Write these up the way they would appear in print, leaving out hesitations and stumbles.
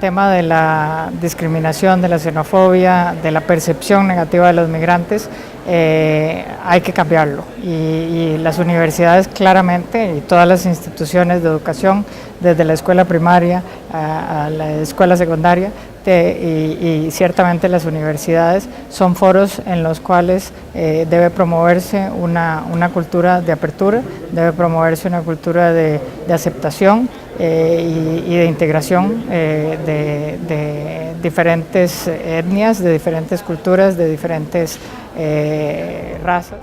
tema de la discriminación, de la xenofobia, de la percepción negativa de los migrantes, hay que cambiarlo. Y las universidades claramente, y todas las instituciones de educación, desde la escuela primaria a la escuela secundaria, y ciertamente las universidades son foros en los cuales debe promoverse una cultura de apertura, debe promoverse una cultura de aceptación y de integración de diferentes etnias, de diferentes culturas, de diferentes razas.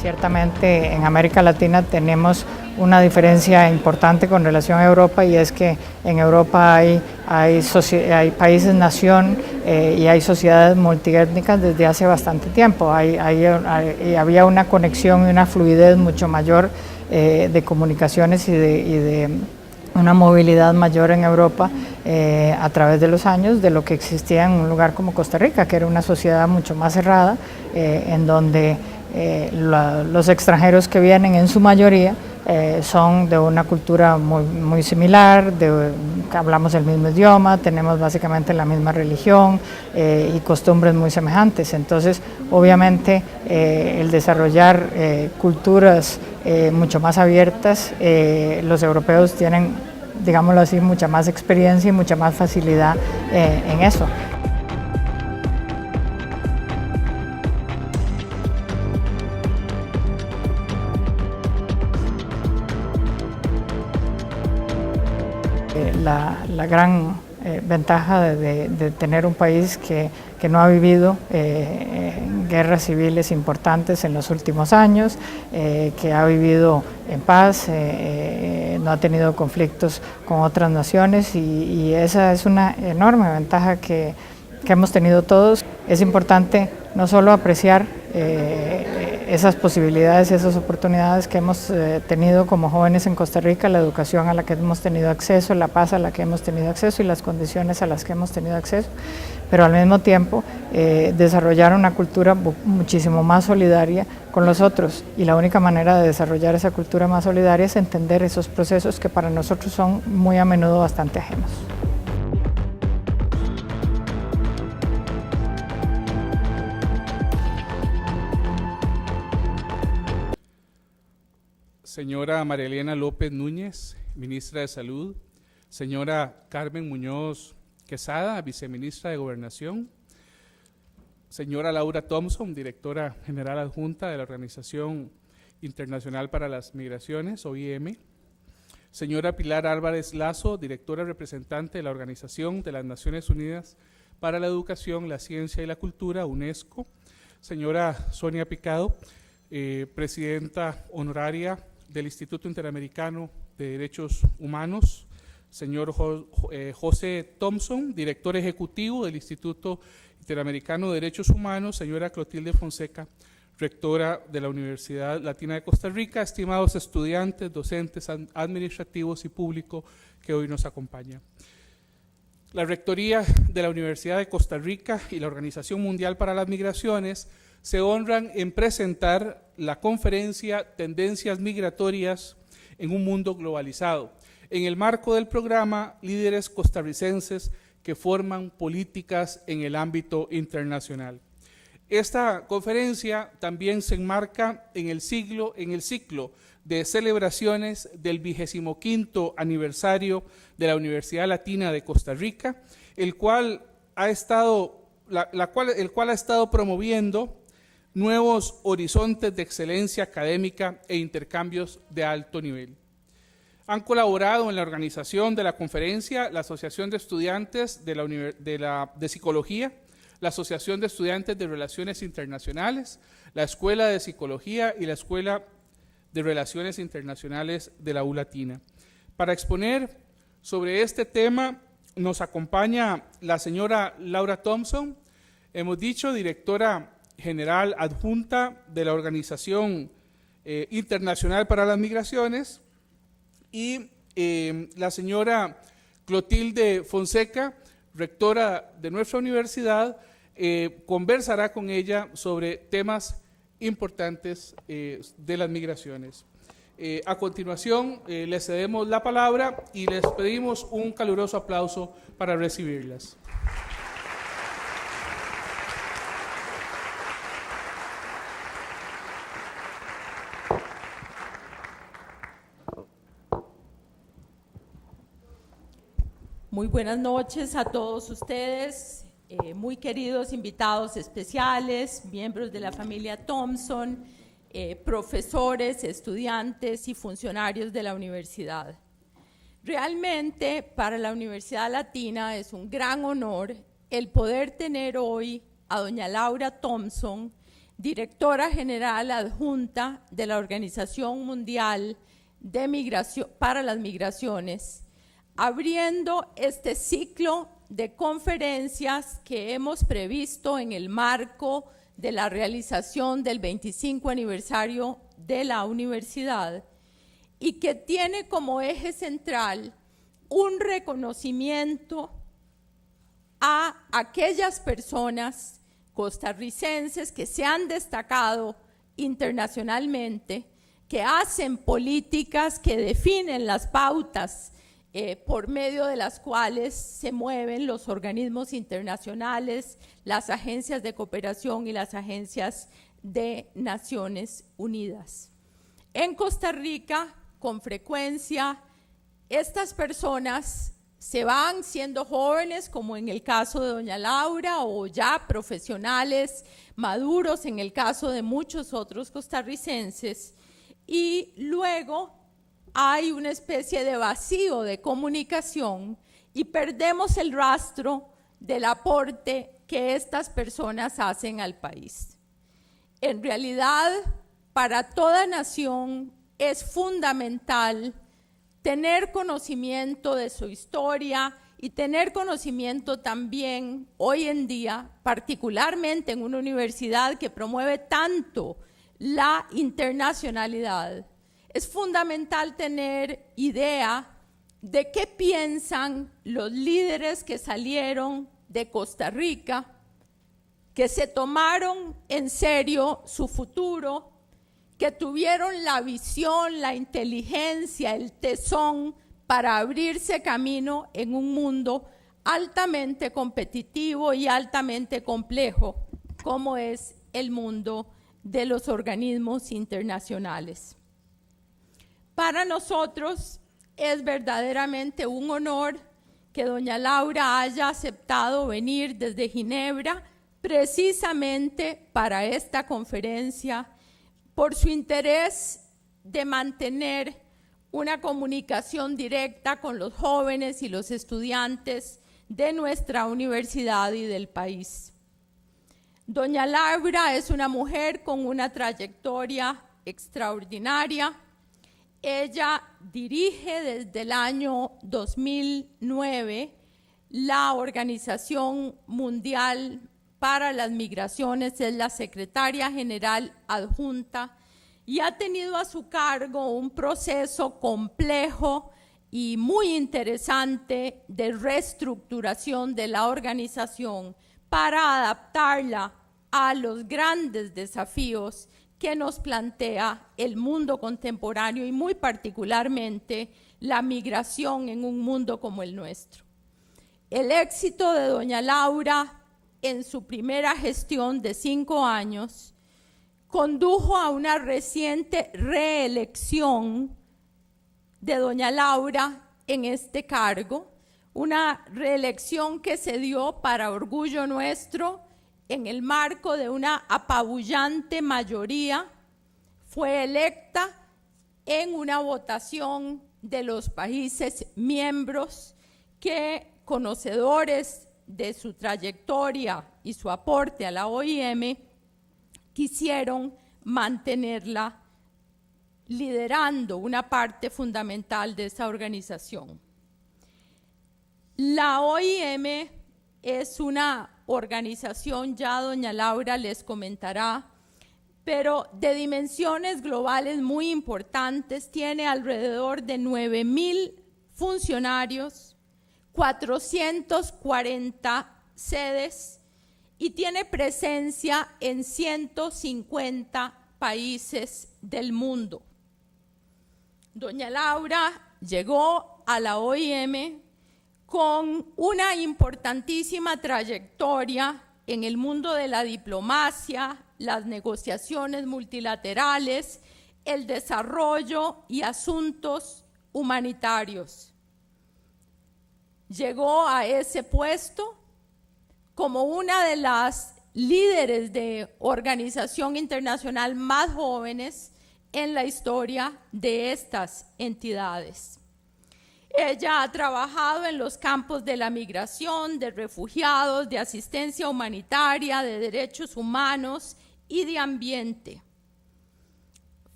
Ciertamente en América Latina tenemos una diferencia importante con relación a Europa, y es que en Europa hay países nación y hay sociedades multiétnicas desde hace bastante tiempo. Había una conexión y una fluidez mucho mayor de comunicaciones y de una movilidad mayor en Europa a través de los años de lo que existía en un lugar como Costa Rica, que era una sociedad mucho más cerrada, en donde los extranjeros que vienen en su mayoría son de una cultura muy similar, hablamos el mismo idioma, tenemos básicamente la misma religión y costumbres muy semejantes. Entonces, obviamente, el desarrollar culturas mucho más abiertas, los europeos tienen, digámoslo así, mucha más experiencia y mucha más facilidad en eso. La gran ventaja de tener un país que no ha vivido guerras civiles importantes en los últimos años, que ha vivido en paz, no ha tenido conflictos con otras naciones, y esa es una enorme ventaja que hemos tenido todos. Es importante no solo apreciar esas posibilidades, esas oportunidades que hemos tenido como jóvenes en Costa Rica, la educación a la que hemos tenido acceso, la paz a la que hemos tenido acceso y las condiciones a las que hemos tenido acceso, pero al mismo tiempo desarrollar una cultura muchísimo más solidaria con los otros, y la única manera de desarrollar esa cultura más solidaria es entender esos procesos que para nosotros son muy a menudo bastante ajenos. Señora María Elena López Núñez, Ministra de Salud. Señora Carmen Muñoz Quesada, Viceministra de Gobernación. Señora Laura Thompson, Directora General Adjunta de la Organización Internacional para las Migraciones, OIM. Señora Pilar Álvarez Lazo, Directora Representante de la Organización de las Naciones Unidas para la Educación, la Ciencia y la Cultura, UNESCO. Señora Sonia Picado, Presidenta Honoraria del Instituto Interamericano de Derechos Humanos. Señor José Thompson, Director Ejecutivo del Instituto Interamericano de Derechos Humanos. Señora Clotilde Fonseca, Rectora de la Universidad Latina de Costa Rica. Estimados estudiantes, docentes, administrativos y público que hoy nos acompaña. La Rectoría de la Universidad de Costa Rica y la Organización Mundial para las Migraciones se honran en presentar la conferencia Tendencias Migratorias en un Mundo Globalizado, en el marco del programa Líderes Costarricenses que forman políticas en el ámbito internacional. Esta conferencia también se enmarca en el ciclo de celebraciones del 25º aniversario de la Universidad Latina de Costa Rica, el cual ha estado promoviendo nuevos horizontes de excelencia académica e intercambios de alto nivel. Han colaborado en la organización de la conferencia la Asociación de Estudiantes de Psicología, la Asociación de Estudiantes de Relaciones Internacionales, la Escuela de Psicología y la Escuela de Relaciones Internacionales de la U Latina. Para exponer sobre este tema nos acompaña la señora Laura Thompson, hemos dicho, Directora General Adjunta de la Organización Internacional para las Migraciones, y la señora Clotilde Fonseca, rectora de nuestra universidad, conversará con ella sobre temas importantes de las migraciones. A continuación, les cedemos la palabra y les pedimos un caluroso aplauso para recibirlas. Muy buenas noches a todos ustedes, muy queridos invitados especiales, miembros de la familia Thompson, profesores, estudiantes y funcionarios de la universidad. Realmente para la Universidad Latina es un gran honor el poder tener hoy a doña Laura Thompson, directora general adjunta de la Organización Mundial de Migración para las Migraciones, abriendo este ciclo de conferencias que hemos previsto en el marco de la realización del 25 aniversario de la universidad y que tiene como eje central un reconocimiento a aquellas personas costarricenses que se han destacado internacionalmente, que hacen políticas que definen las pautas por medio de las cuales se mueven los organismos internacionales, las agencias de cooperación y las agencias de Naciones Unidas. En Costa Rica, con frecuencia, estas personas se van siendo jóvenes, como en el caso de doña Laura, o ya profesionales maduros en el caso de muchos otros costarricenses, y luego hay una especie de vacío de comunicación y perdemos el rastro del aporte que estas personas hacen al país. En realidad, para toda nación es fundamental tener conocimiento de su historia y tener conocimiento también hoy en día, particularmente en una universidad que promueve tanto la internacionalidad. Es fundamental tener idea de qué piensan los líderes que salieron de Costa Rica, que se tomaron en serio su futuro, que tuvieron la visión, la inteligencia, el tesón para abrirse camino en un mundo altamente competitivo y altamente complejo, como es el mundo de los organismos internacionales. Para nosotros es verdaderamente un honor que doña Laura haya aceptado venir desde Ginebra precisamente para esta conferencia, por su interés de mantener una comunicación directa con los jóvenes y los estudiantes de nuestra universidad y del país. Doña Laura es una mujer con una trayectoria extraordinaria. Ella dirige desde el año 2009 la Organización Mundial para las Migraciones, es la secretaria general adjunta y ha tenido a su cargo un proceso complejo y muy interesante de reestructuración de la organización para adaptarla a los grandes desafíos que nos plantea el mundo contemporáneo y muy particularmente la migración en un mundo como el nuestro. El éxito de doña Laura en su primera gestión de 5 años condujo a una reciente reelección de doña Laura en este cargo, una reelección que se dio para orgullo nuestro en el marco de una apabullante mayoría. Fue electa en una votación de los países miembros que, conocedores de su trayectoria y su aporte a la OIM, quisieron mantenerla liderando una parte fundamental de esa organización. La OIM es una organización, ya doña Laura les comentará, pero de dimensiones globales muy importantes. Tiene alrededor de 9,000 funcionarios, 440 sedes y tiene presencia en 150 países del mundo. Doña Laura llegó a la OIM con una importantísima trayectoria en el mundo de la diplomacia, las negociaciones multilaterales, el desarrollo y asuntos humanitarios. Llegó a ese puesto como una de las líderes de organización internacional más jóvenes en la historia de estas entidades. Ella ha trabajado en los campos de la migración, de refugiados, de asistencia humanitaria, de derechos humanos y de ambiente.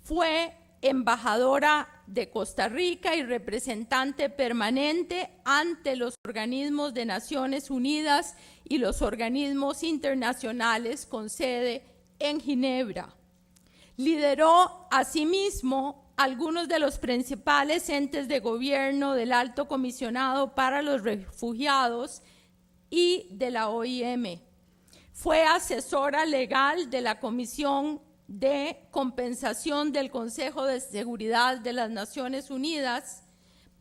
Fue embajadora de Costa Rica y representante permanente ante los organismos de Naciones Unidas y los organismos internacionales con sede en Ginebra. Lideró asimismo algunos de los principales entes de gobierno del Alto Comisionado para los Refugiados y de la OIM. Fue asesora legal de la Comisión de Compensación del Consejo de Seguridad de las Naciones Unidas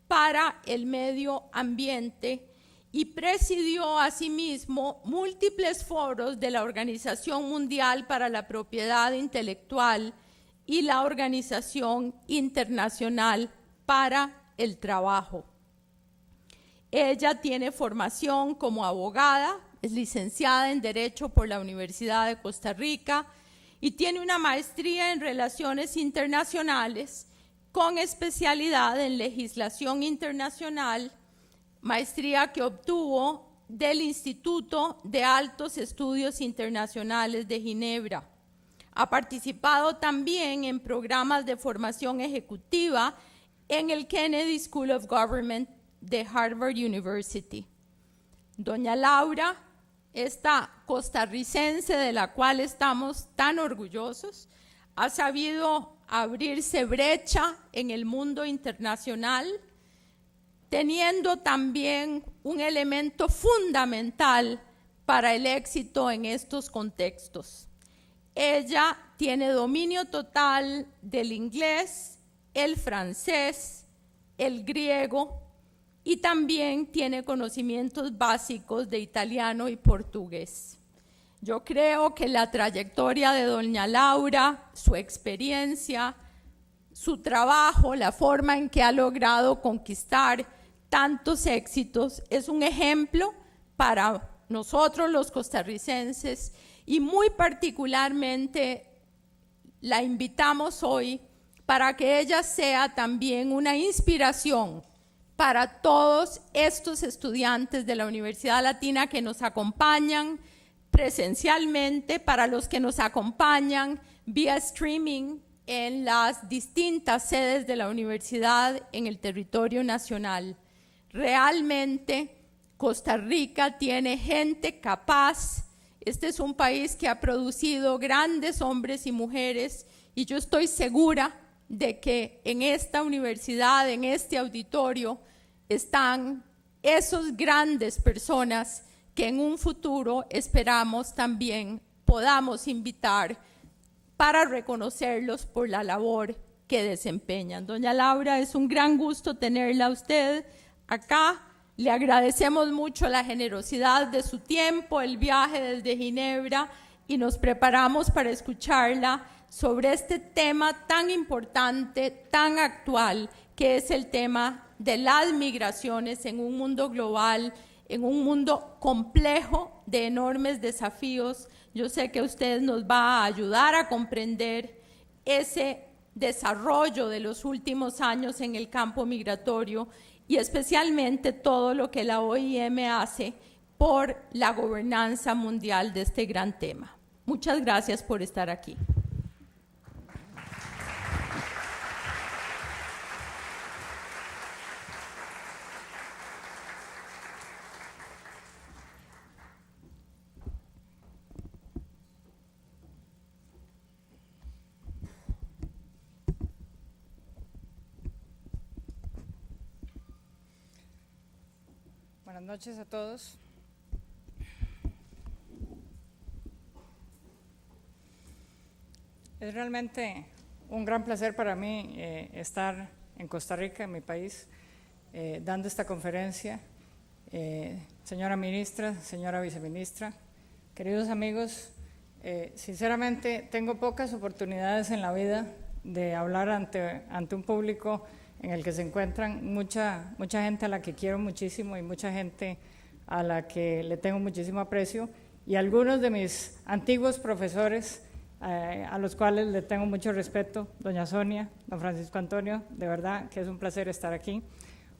para el Medio Ambiente y presidió asimismo múltiples foros de la Organización Mundial para la Propiedad Intelectual y la Organización Internacional para el Trabajo. Ella tiene formación como abogada, es licenciada en Derecho por la Universidad de Costa Rica y tiene una maestría en Relaciones Internacionales con especialidad en Legislación Internacional, maestría que obtuvo del Instituto de Altos Estudios Internacionales de Ginebra. Ha participado también en programas de formación ejecutiva en el Kennedy School of Government de Harvard University. Doña Laura, esta costarricense de la cual estamos tan orgullosos, ha sabido abrirse brecha en el mundo internacional, teniendo también un elemento fundamental para el éxito en estos contextos. Ella tiene dominio total del inglés, el francés, el griego y también tiene conocimientos básicos de italiano y portugués. Yo creo que la trayectoria de doña Laura, su experiencia, su trabajo, la forma en que ha logrado conquistar tantos éxitos, es un ejemplo para nosotros los costarricenses y muy particularmente la invitamos hoy para que ella sea también una inspiración para todos estos estudiantes de la Universidad Latina que nos acompañan presencialmente, para los que nos acompañan vía streaming en las distintas sedes de la universidad en el territorio nacional. Realmente Costa Rica tiene gente capaz. Este es un país que ha producido grandes hombres y mujeres y yo estoy segura de que en esta universidad, en este auditorio, están esas grandes personas que en un futuro esperamos también podamos invitar para reconocerlos por la labor que desempeñan. Doña Laura, es un gran gusto tenerla a usted acá. Le agradecemos mucho la generosidad de su tiempo, el viaje desde Ginebra y nos preparamos para escucharla sobre este tema tan importante, tan actual, que es el tema de las migraciones en un mundo global, en un mundo complejo de enormes desafíos. Yo sé que usted nos va a ayudar a comprender ese desarrollo de los últimos años en el campo migratorio y especialmente todo lo que la OIM hace por la gobernanza mundial de este gran tema. Muchas gracias por estar aquí. Buenas noches a todos. Es realmente un gran placer para mí estar en Costa Rica, en mi país, dando esta conferencia. Señora ministra, señora viceministra, queridos amigos, sinceramente tengo pocas oportunidades en la vida de hablar ante un público en el que se encuentran mucha gente a la que quiero muchísimo y mucha gente a la que le tengo muchísimo aprecio, y algunos de mis antiguos profesores a los cuales le tengo mucho respeto, doña Sonia, don Francisco Antonio, de verdad que es un placer estar aquí.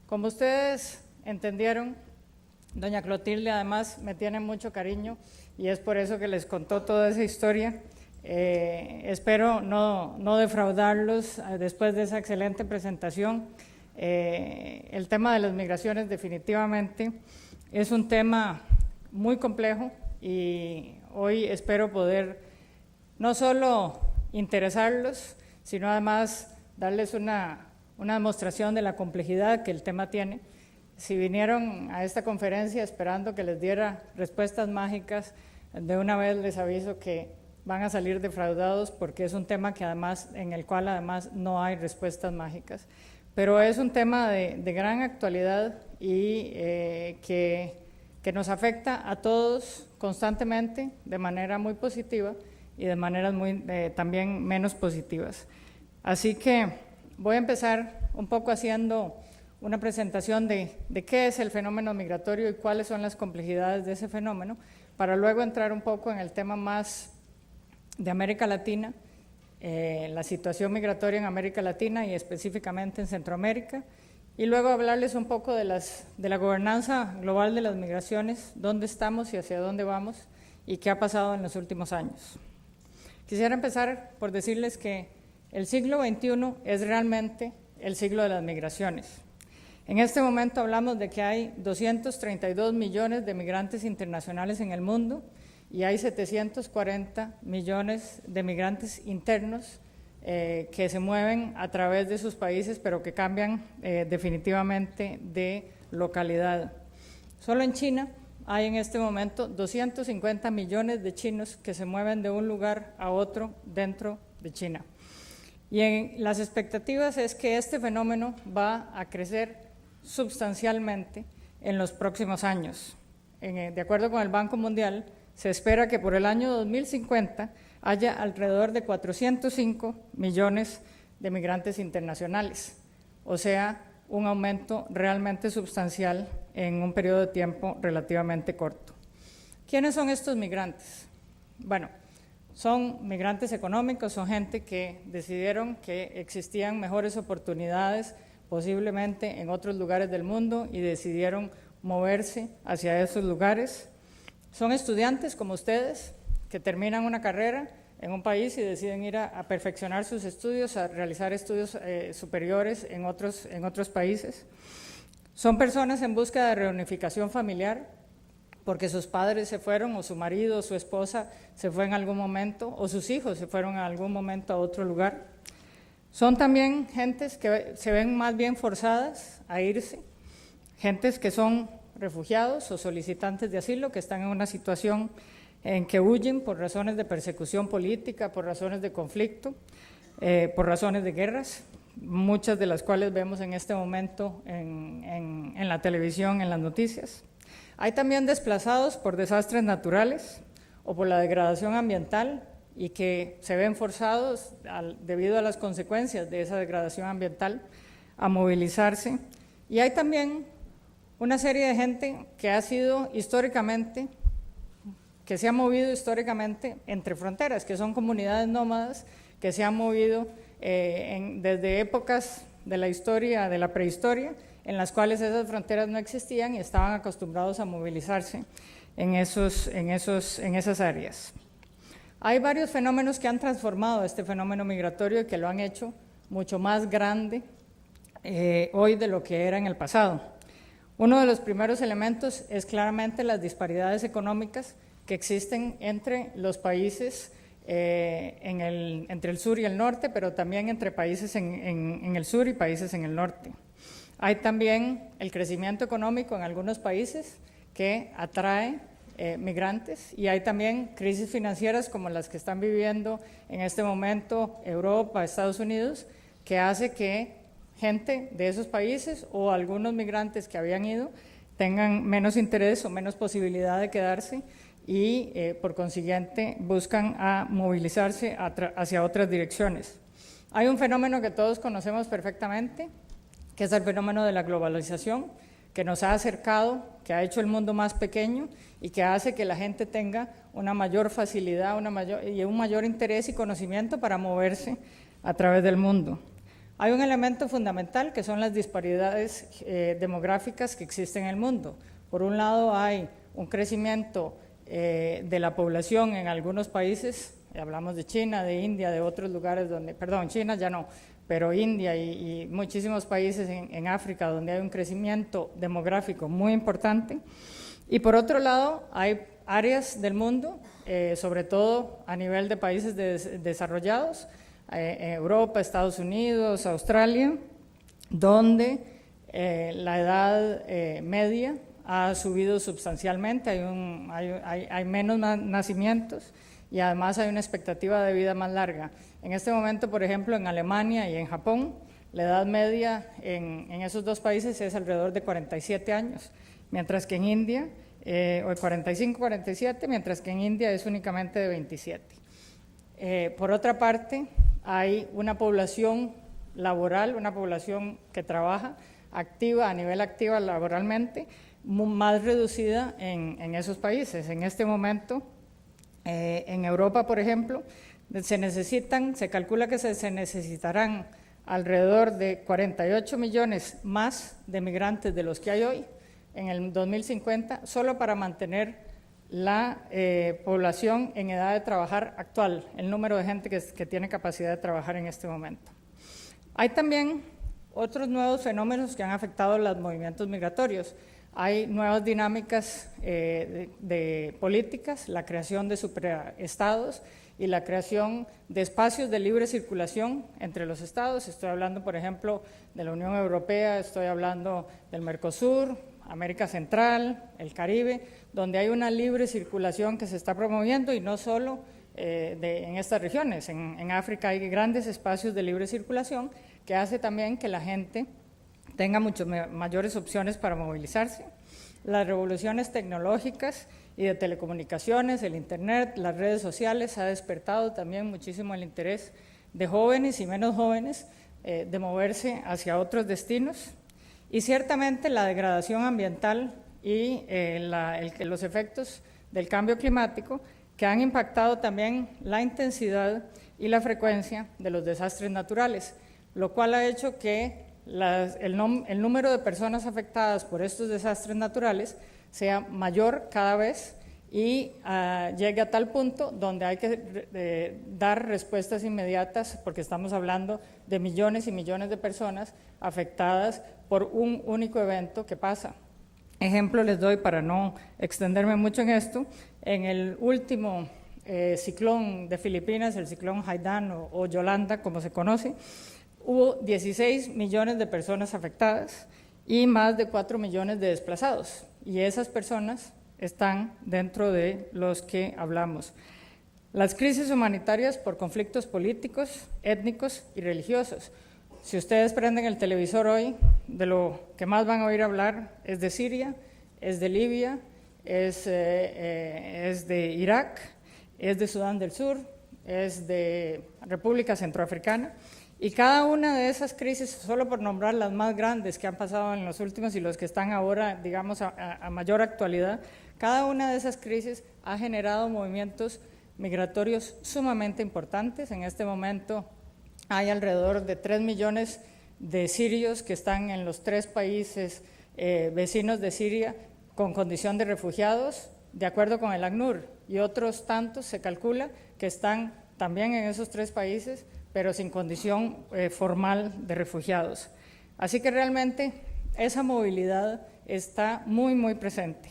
Como ustedes entendieron, doña Clotilde además me tiene mucho cariño y es por eso que les contó toda esa historia. Espero no defraudarlos después de esa excelente presentación. El tema de las migraciones definitivamente es un tema muy complejo y hoy espero poder no solo interesarlos, sino además darles una demostración de la complejidad que el tema tiene. Si vinieron a esta conferencia esperando que les diera respuestas mágicas, de una vez les aviso que van a salir defraudados porque es un tema que en el cual además no hay respuestas mágicas. Pero es un tema de gran actualidad y que nos afecta a todos constantemente de manera muy positiva y de maneras también menos positivas. Así que voy a empezar un poco haciendo una presentación de qué es el fenómeno migratorio y cuáles son las complejidades de ese fenómeno, para luego entrar un poco en el tema más de América Latina, la situación migratoria en América Latina y específicamente en Centroamérica, y luego hablarles un poco de la gobernanza global de las migraciones, dónde estamos y hacia dónde vamos y qué ha pasado en los últimos años. Quisiera empezar por decirles que el siglo XXI es realmente el siglo de las migraciones. En este momento hablamos de que hay 232 millones de migrantes internacionales en el mundo y hay 740 millones de migrantes internos que se mueven a través de sus países, pero que cambian definitivamente de localidad. Solo en China hay en este momento 250 millones de chinos que se mueven de un lugar a otro dentro de China. Y en las expectativas es que este fenómeno va a crecer sustancialmente en los próximos años. De acuerdo con el Banco Mundial, se espera que por el año 2050 haya alrededor de 405 millones de migrantes internacionales, o sea, un aumento realmente sustancial en un periodo de tiempo relativamente corto. ¿Quiénes son estos migrantes? Bueno, son migrantes económicos, son gente que decidieron que existían mejores oportunidades posiblemente en otros lugares del mundo y decidieron moverse hacia esos lugares. Son estudiantes como ustedes que terminan una carrera en un país y deciden ir a perfeccionar sus estudios, a realizar estudios superiores en otros países. Son personas en busca de reunificación familiar porque sus padres se fueron o su marido o su esposa se fue en algún momento o sus hijos se fueron en algún momento a otro lugar. Son también gentes que se ven más bien forzadas a irse, gentes que son refugiados o solicitantes de asilo que están en una situación en que huyen por razones de persecución política, por razones de conflicto, por razones de guerras, muchas de las cuales vemos en este momento en la televisión, en las noticias. Hay también desplazados por desastres naturales o por la degradación ambiental y que se ven forzados, debido a las consecuencias de esa degradación ambiental, a movilizarse. Y hay también una serie de gente que se ha movido históricamente entre fronteras, que son comunidades nómadas que se han movido desde épocas de la historia, de la prehistoria, en las cuales esas fronteras no existían y estaban acostumbrados a movilizarse en esas áreas. Hay varios fenómenos que han transformado este fenómeno migratorio y que lo han hecho mucho más grande hoy de lo que era en el pasado. Uno de los primeros elementos es claramente las disparidades económicas que existen entre los países, entre el sur y el norte, pero también entre países en el sur y países en el norte. Hay también el crecimiento económico en algunos países que atrae migrantes, y hay también crisis financieras como las que están viviendo en este momento Europa, Estados Unidos, que hace que gente de esos países o algunos migrantes que habían ido tengan menos interés o menos posibilidad de quedarse y por consiguiente buscan a movilizarse hacia otras direcciones. Hay un fenómeno que todos conocemos perfectamente, que es el fenómeno de la globalización, que nos ha acercado, que ha hecho el mundo más pequeño y que hace que la gente tenga una mayor facilidad y un mayor interés y conocimiento para moverse a través del mundo. Hay un elemento fundamental que son las disparidades demográficas que existen en el mundo. Por un lado hay un crecimiento de la población en algunos países, hablamos de China, de India, de otros lugares donde, perdón, China ya no, pero India y muchísimos países en África donde hay un crecimiento demográfico muy importante. Y por otro lado, hay áreas del mundo, sobre todo a nivel de países desarrollados, Europa, Estados Unidos, Australia, donde la edad media ha subido sustancialmente, hay menos nacimientos y además hay una expectativa de vida más larga. En este momento, por ejemplo, en Alemania y en Japón, la edad media en esos dos países es alrededor de 47 años, mientras que en India, o 45, 47, mientras que en India es únicamente de 27. Por otra parte, hay una población laboral, una población que trabaja activa, a nivel activa laboralmente, más reducida en esos países. En este momento, en Europa, por ejemplo, se calcula que se necesitarán alrededor de 48 millones más de migrantes de los que hay hoy en el 2050, solo para mantener la población en edad de trabajar actual, el número de gente que tiene capacidad de trabajar en este momento. Hay también otros nuevos fenómenos que han afectado los movimientos migratorios. Hay nuevas dinámicas de políticas, la creación de superestados y la creación de espacios de libre circulación entre los estados. Estoy hablando, por ejemplo, de la Unión Europea, estoy hablando del Mercosur, América Central, el Caribe, donde hay una libre circulación que se está promoviendo y no solo en estas regiones. En África hay grandes espacios de libre circulación que hace también que la gente tenga muchas mayores opciones para movilizarse. Las revoluciones tecnológicas y de telecomunicaciones, el Internet, las redes sociales ha despertado también muchísimo el interés de jóvenes y menos jóvenes de moverse hacia otros destinos. Y ciertamente la degradación ambiental y los efectos del cambio climático que han impactado también la intensidad y la frecuencia de los desastres naturales, lo cual ha hecho que el número de personas afectadas por estos desastres naturales sea mayor cada vez y llegue a tal punto donde hay que dar respuestas inmediatas, porque estamos hablando de millones y millones de personas afectadas por un único evento que pasa. Ejemplo les doy para no extenderme mucho en esto. En el último ciclón de Filipinas, el ciclón Haiyan o Yolanda, como se conoce, hubo 16 millones de personas afectadas y más de 4 millones de desplazados. Y esas personas están dentro de los que hablamos. Las crisis humanitarias por conflictos políticos, étnicos y religiosos. Si ustedes prenden el televisor hoy, de lo que más van a oír hablar es de Siria, es de Libia, es de Irak, es de Sudán del Sur, es de República Centroafricana. Y cada una de esas crisis, solo por nombrar las más grandes que han pasado en los últimos y los que están ahora, digamos, a mayor actualidad, cada una de esas crisis ha generado movimientos migratorios sumamente importantes. En este momento hay alrededor de 3 millones de sirios que están en los 3 países vecinos de Siria con condición de refugiados, de acuerdo con el ACNUR, y otros tantos se calcula que están también en esos 3 países, pero sin condición formal de refugiados. Así que realmente esa movilidad está muy, muy presente.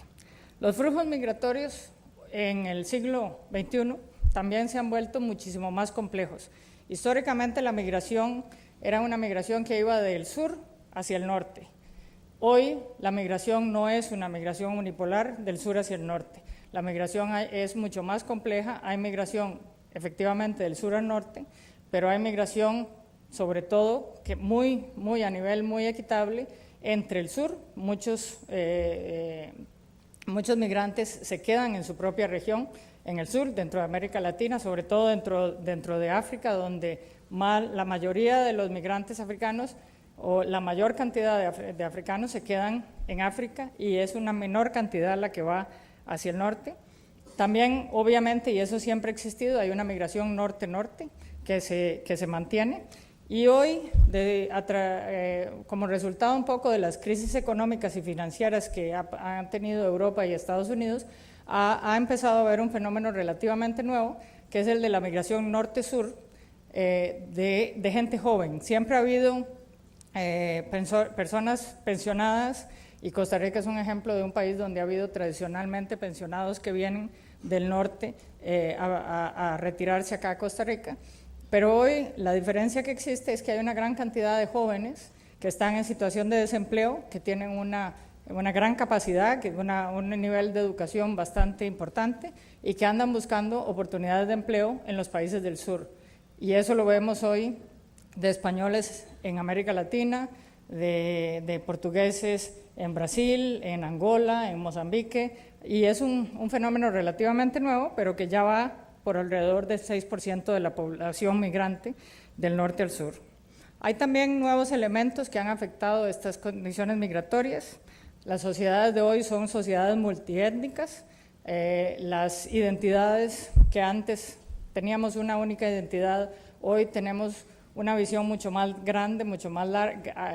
Los flujos migratorios en el siglo XXI también se han vuelto muchísimo más complejos. Históricamente la migración era una migración que iba del sur hacia el norte. Hoy la migración no es una migración unipolar del sur hacia el norte. la migración es mucho más compleja, hay migración efectivamente del sur al norte, pero hay migración sobre todo que muy a nivel muy equitable entre el sur. Muchos migrantes se quedan en su propia región, en el sur, dentro de América Latina, sobre todo dentro de África, donde la mayoría de los migrantes africanos o la mayor cantidad de africanos se quedan en África y es una menor cantidad la que va hacia el norte. También, obviamente, y eso siempre ha existido, hay una migración norte-norte que se mantiene. Y hoy, como resultado un poco de las crisis económicas y financieras que han tenido Europa y Estados Unidos, ha empezado a haber un fenómeno relativamente nuevo, que es el de la migración norte-sur de gente joven. Siempre ha habido personas pensionadas, y Costa Rica es un ejemplo de un país donde ha habido tradicionalmente pensionados que vienen del norte a retirarse acá a Costa Rica. Pero hoy la diferencia que existe es que hay una gran cantidad de jóvenes que están en situación de desempleo, que tienen una gran capacidad, que un nivel de educación bastante importante y que andan buscando oportunidades de empleo en los países del sur. Y eso lo vemos hoy de españoles en América Latina, de portugueses en Brasil, en Angola, en Mozambique, y es un fenómeno relativamente nuevo, pero que ya va por alrededor del 6% de la población migrante del norte al sur. Hay también nuevos elementos que han afectado estas condiciones migratorias. Las sociedades de hoy son sociedades multiétnicas. Las identidades que antes teníamos una única identidad, hoy tenemos una visión mucho más grande, mucho más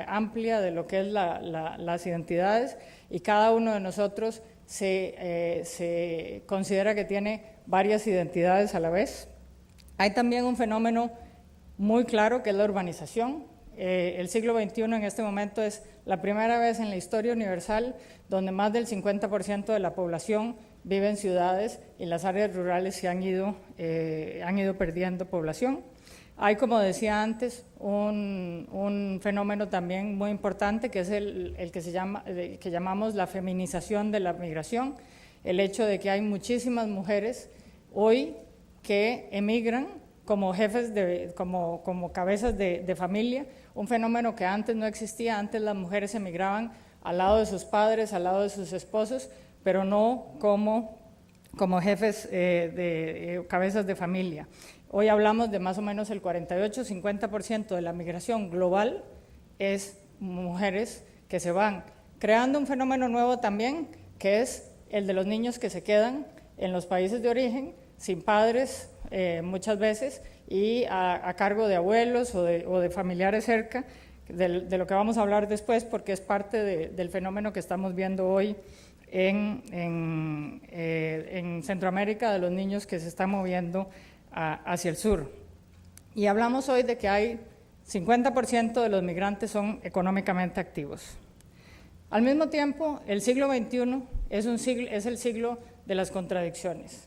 amplia de lo que es las identidades, y cada uno de nosotros se considera que tiene varias identidades a la vez. Hay también un fenómeno muy claro que es la urbanización. El siglo XXI en este momento es la primera vez en la historia universal donde más del 50% de la población vive en ciudades y las áreas rurales se han ido perdiendo población. Hay, como decía antes, un fenómeno también muy importante que es el que llamamos la feminización de la migración, el hecho de que hay muchísimas mujeres hoy que emigran como jefes, como cabezas de familia, un fenómeno que antes no existía. Antes las mujeres emigraban al lado de sus padres, al lado de sus esposos, pero no como jefes cabezas de familia. Hoy hablamos de más o menos el 48-50% de la migración global es mujeres que se van, creando un fenómeno nuevo también, que es el de los niños que se quedan en los países de origen, sin padres muchas veces, y a cargo de abuelos o de familiares cerca, de lo que vamos a hablar después, porque es parte del fenómeno que estamos viendo hoy en Centroamérica, de los niños que se están moviendo hacia el sur. Y hablamos hoy de que hay 50% de los migrantes son económicamente activos. Al mismo tiempo, el siglo XXI es el siglo de las contradicciones.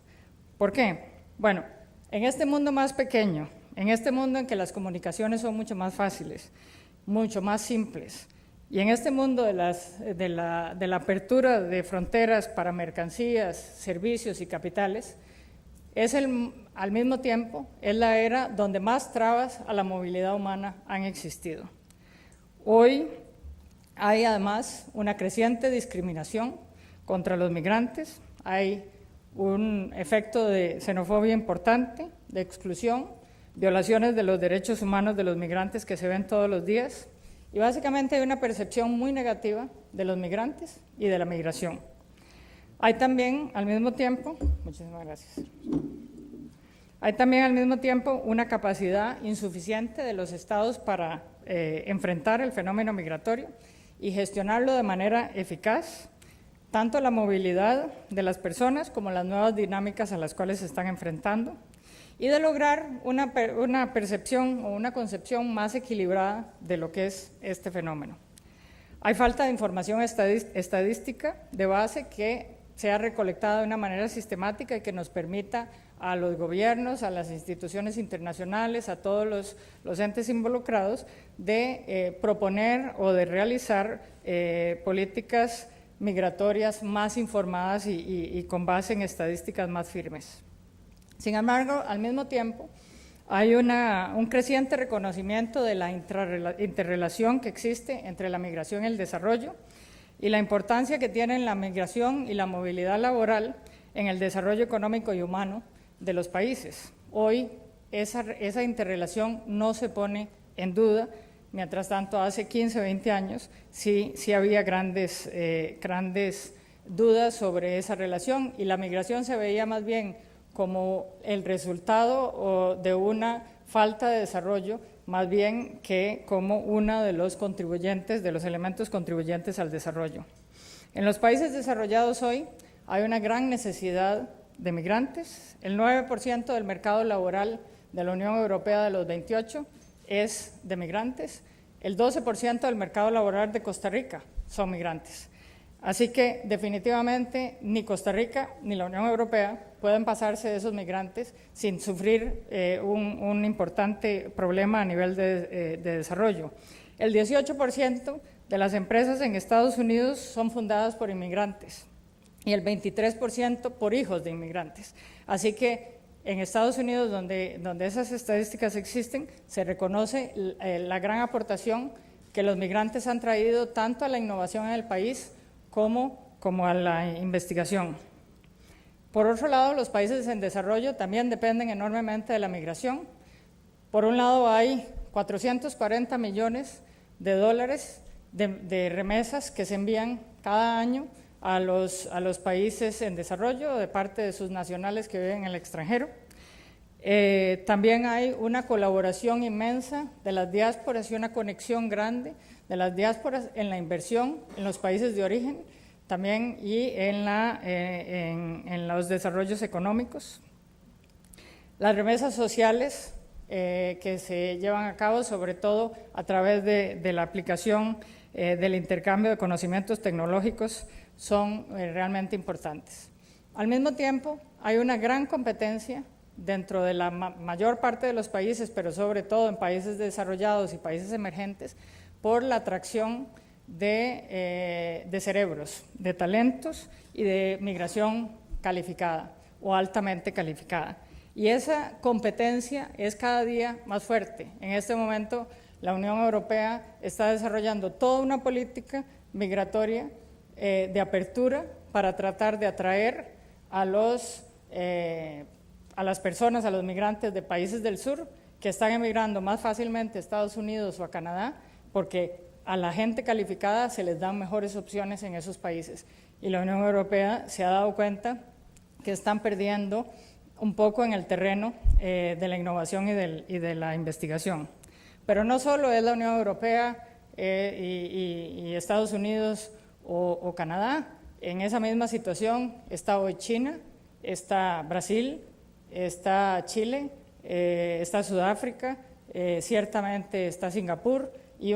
¿Por qué? Bueno, en este mundo más pequeño, en este mundo en que las comunicaciones son mucho más fáciles, mucho más simples, y en este mundo de la apertura de fronteras para mercancías, servicios y capitales, al mismo tiempo es la era donde más trabas a la movilidad humana han existido. Hoy hay además una creciente discriminación contra los migrantes, hay un efecto de xenofobia importante, de exclusión, violaciones de los derechos humanos de los migrantes que se ven todos los días, y básicamente hay una percepción muy negativa de los migrantes y de la migración. Hay también al mismo tiempo, muchísimas gracias. Hay también al mismo tiempo una capacidad insuficiente de los estados para enfrentar el fenómeno migratorio y gestionarlo de manera eficaz, tanto la movilidad de las personas como las nuevas dinámicas a las cuales se están enfrentando, y de lograr una percepción o una concepción más equilibrada de lo que es este fenómeno. Hay falta de información estadística de base que sea recolectada de una manera sistemática y que nos permita a los gobiernos, a las instituciones internacionales, a todos los entes involucrados, de proponer o de realizar políticas migratorias más informadas y con base en estadísticas más firmes. Sin embargo, al mismo tiempo, hay un creciente reconocimiento de la interrelación que existe entre la migración y el desarrollo y la importancia que tienen la migración y la movilidad laboral en el desarrollo económico y humano de los países. Hoy esa interrelación no se pone en duda, mientras tanto hace 15 o 20 años sí había grandes dudas sobre esa relación y la migración se veía más bien como el resultado de una falta de desarrollo, más bien que como uno de los contribuyentes, de los elementos contribuyentes al desarrollo. En los países desarrollados hoy hay una gran necesidad de migrantes. El 9% del mercado laboral de la Unión Europea de los 28 es de migrantes. El 12% del mercado laboral de Costa Rica son migrantes. Así que definitivamente ni Costa Rica ni la Unión Europea pueden pasarse de esos migrantes sin sufrir un importante problema a nivel de desarrollo. El 18% de las empresas en Estados Unidos son fundadas por inmigrantes y el 23% por hijos de inmigrantes. Así que en Estados Unidos, donde esas estadísticas existen, se reconoce la gran aportación que los migrantes han traído tanto a la innovación en el país como a la investigación. Por otro lado, los países en desarrollo también dependen enormemente de la migración. Por un lado, hay 440 millones de dólares de remesas que se envían cada año a los países en desarrollo de parte de sus nacionales que viven en el extranjero. También hay una colaboración inmensa de las diásporas y una conexión grande de las diásporas en la inversión en los países de origen también y en los desarrollos económicos. Las remesas sociales que se llevan a cabo sobre todo a través de la aplicación del intercambio de conocimientos tecnológicos son realmente importantes. Al mismo tiempo, hay una gran competencia dentro de la mayor parte de los países, pero sobre todo en países desarrollados y países emergentes, por la atracción de cerebros, de talentos y de migración calificada o altamente calificada. Y esa competencia es cada día más fuerte. En este momento, la Unión Europea está desarrollando toda una política migratoria de apertura para tratar de atraer a las personas, a los migrantes de países del sur que están emigrando más fácilmente a Estados Unidos o a Canadá, porque a la gente calificada se les dan mejores opciones en esos países. Y la Unión Europea se ha dado cuenta que están perdiendo un poco en el terreno de la innovación y de la investigación. Pero no solo es la Unión Europea y Estados Unidos o Canadá. En esa misma situación está hoy China, está Brasil, está Chile, está Sudáfrica, ciertamente está Singapur y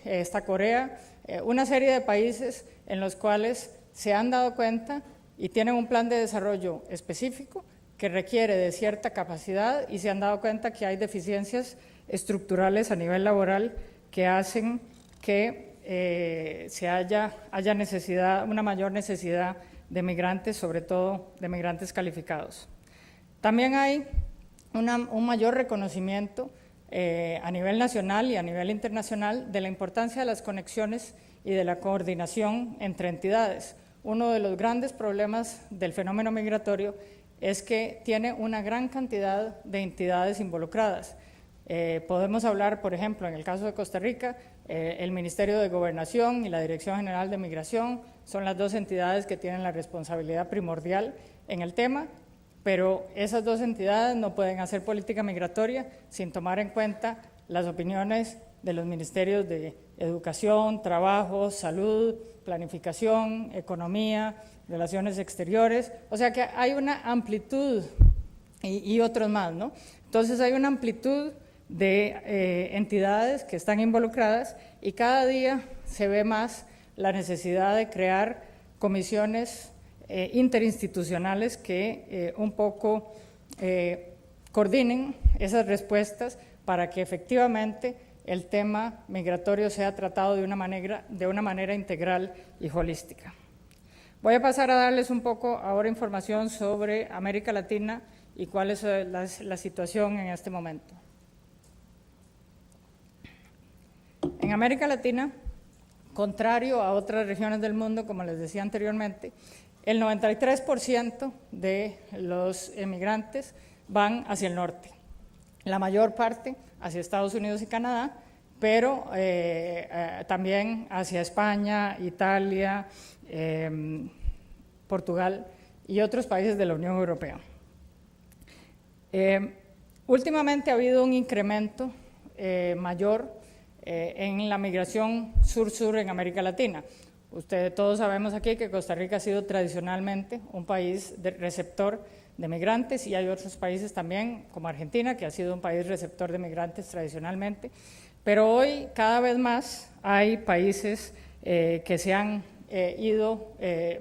está Corea, una serie de países en los cuales se han dado cuenta y tienen un plan de desarrollo específico que requiere de cierta capacidad y se han dado cuenta que hay deficiencias estructurales a nivel laboral que hacen que haya una mayor necesidad de migrantes, sobre todo de migrantes calificados. También hay un mayor reconocimiento a nivel nacional y a nivel internacional de la importancia de las conexiones y de la coordinación entre entidades. Uno de los grandes problemas del fenómeno migratorio es que tiene una gran cantidad de entidades involucradas. Podemos hablar, por ejemplo, en el caso de Costa Rica, el Ministerio de Gobernación y la Dirección General de Migración son las dos entidades que tienen la responsabilidad primordial en el tema, pero esas dos entidades no pueden hacer política migratoria sin tomar en cuenta las opiniones de los ministerios de Educación, Trabajo, Salud, Planificación, Economía, Relaciones Exteriores, o sea que hay una amplitud y otros más, ¿no? Entonces hay una amplitud de entidades que están involucradas y cada día se ve más la necesidad de crear comisiones interinstitucionales que un poco coordinen esas respuestas para que efectivamente el tema migratorio sea tratado de una manera integral y holística. Voy a pasar a darles un poco ahora información sobre América Latina y cuál es la situación en este momento. En América Latina, contrario a otras regiones del mundo, como les decía anteriormente, el 93% de los emigrantes van hacia el norte, la mayor parte hacia Estados Unidos y Canadá, pero también hacia España, Italia, Portugal y otros países de la Unión Europea. Últimamente ha habido un incremento mayor en la migración sur-sur en América Latina. Ustedes todos sabemos aquí que Costa Rica ha sido tradicionalmente un país receptor de migrantes y hay otros países también, como Argentina, que ha sido un país receptor de migrantes tradicionalmente, pero hoy cada vez más hay países que se han ido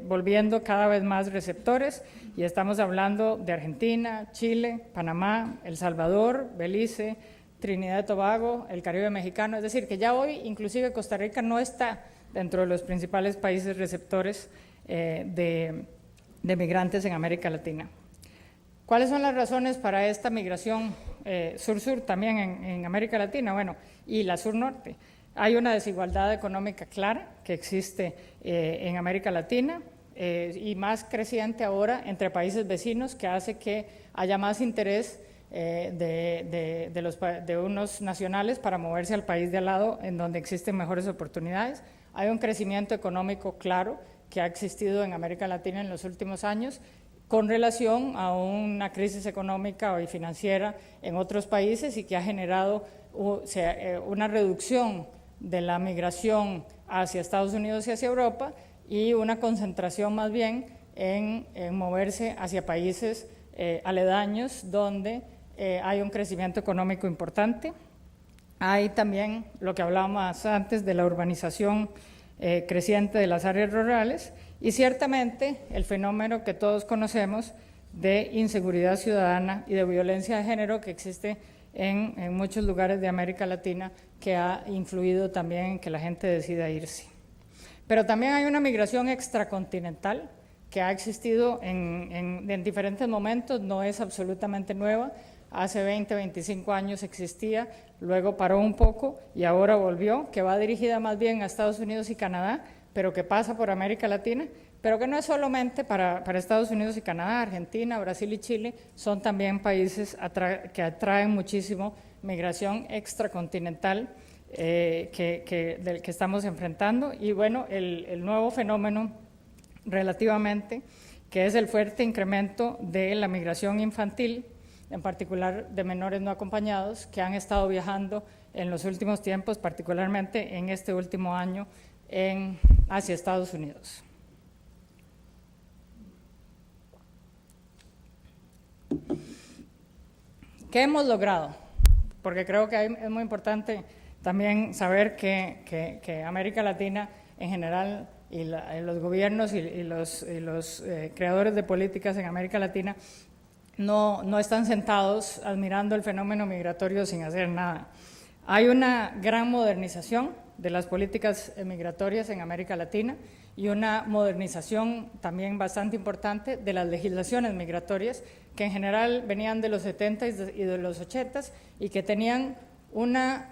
volviendo cada vez más receptores y estamos hablando de Argentina, Chile, Panamá, El Salvador, Belice, Trinidad y Tobago, el Caribe mexicano, es decir, que ya hoy inclusive Costa Rica no está dentro de los principales países receptores de migrantes en América Latina. ¿Cuáles son las razones para esta migración sur-sur también en América Latina? Bueno, y la sur-norte. Hay una desigualdad económica clara que existe en América Latina y más creciente ahora entre países vecinos, que hace que haya más interés de unos nacionales para moverse al país de al lado en donde existen mejores oportunidades. Hay un crecimiento económico claro que ha existido en América Latina en los últimos años con relación a una crisis económica y financiera en otros países y que ha generado una reducción de la migración hacia Estados Unidos y hacia Europa y una concentración más bien en moverse hacia países aledaños donde hay un crecimiento económico importante. Hay también lo que hablábamos antes de la urbanización creciente de las áreas rurales y ciertamente el fenómeno que todos conocemos de inseguridad ciudadana y de violencia de género que existe en muchos lugares de América Latina, que ha influido también en que la gente decida irse. Pero también hay una migración extracontinental que ha existido en diferentes momentos, no es absolutamente nueva. Hace 20, 25 años existía, luego paró un poco y ahora volvió, que va dirigida más bien a Estados Unidos y Canadá, pero que pasa por América Latina, pero que no es solamente para Estados Unidos y Canadá. Argentina, Brasil y Chile son también países que atraen muchísimo migración extracontinental del que estamos enfrentando. Y bueno, el nuevo fenómeno relativamente, que es el fuerte incremento de la migración infantil, en particular de menores no acompañados, que han estado viajando en los últimos tiempos, particularmente en este último año, hacia Estados Unidos. ¿Qué hemos logrado? Porque creo que es muy importante también saber que América Latina en general y los gobiernos y los creadores de políticas en América Latina no están sentados admirando el fenómeno migratorio sin hacer nada. Hay una gran modernización de las políticas migratorias en América Latina y una modernización también bastante importante de las legislaciones migratorias que en general venían de los 70s y de los 80s y que tenían una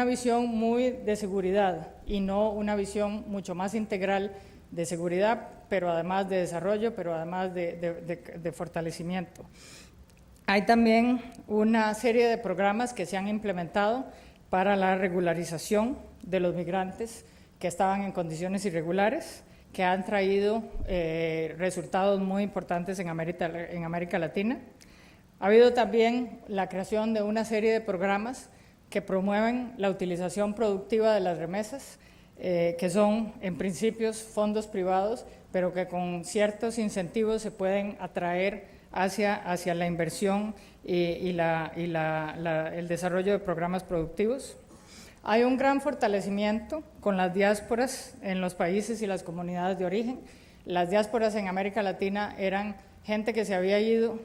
visión muy de seguridad y no una visión mucho más integral de seguridad, pero además de desarrollo, pero además de fortalecimiento. Hay también una serie de programas que se han implementado para la regularización de los migrantes que estaban en condiciones irregulares, que han traído resultados muy importantes en América Latina. Ha habido también la creación de una serie de programas que promueven la utilización productiva de las remesas, que son en principio fondos privados, pero que con ciertos incentivos se pueden atraer hacia la inversión y el desarrollo de programas productivos. Hay un gran fortalecimiento con las diásporas en los países y las comunidades de origen. Las diásporas en América Latina eran gente que se había ido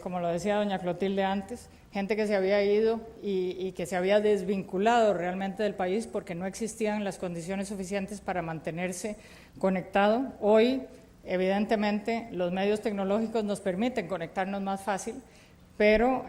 como lo decía doña Clotilde antes, gente que se había ido y que se había desvinculado realmente del país porque no existían las condiciones suficientes para mantenerse conectado. Hoy, evidentemente, los medios tecnológicos nos permiten conectarnos más fácil, pero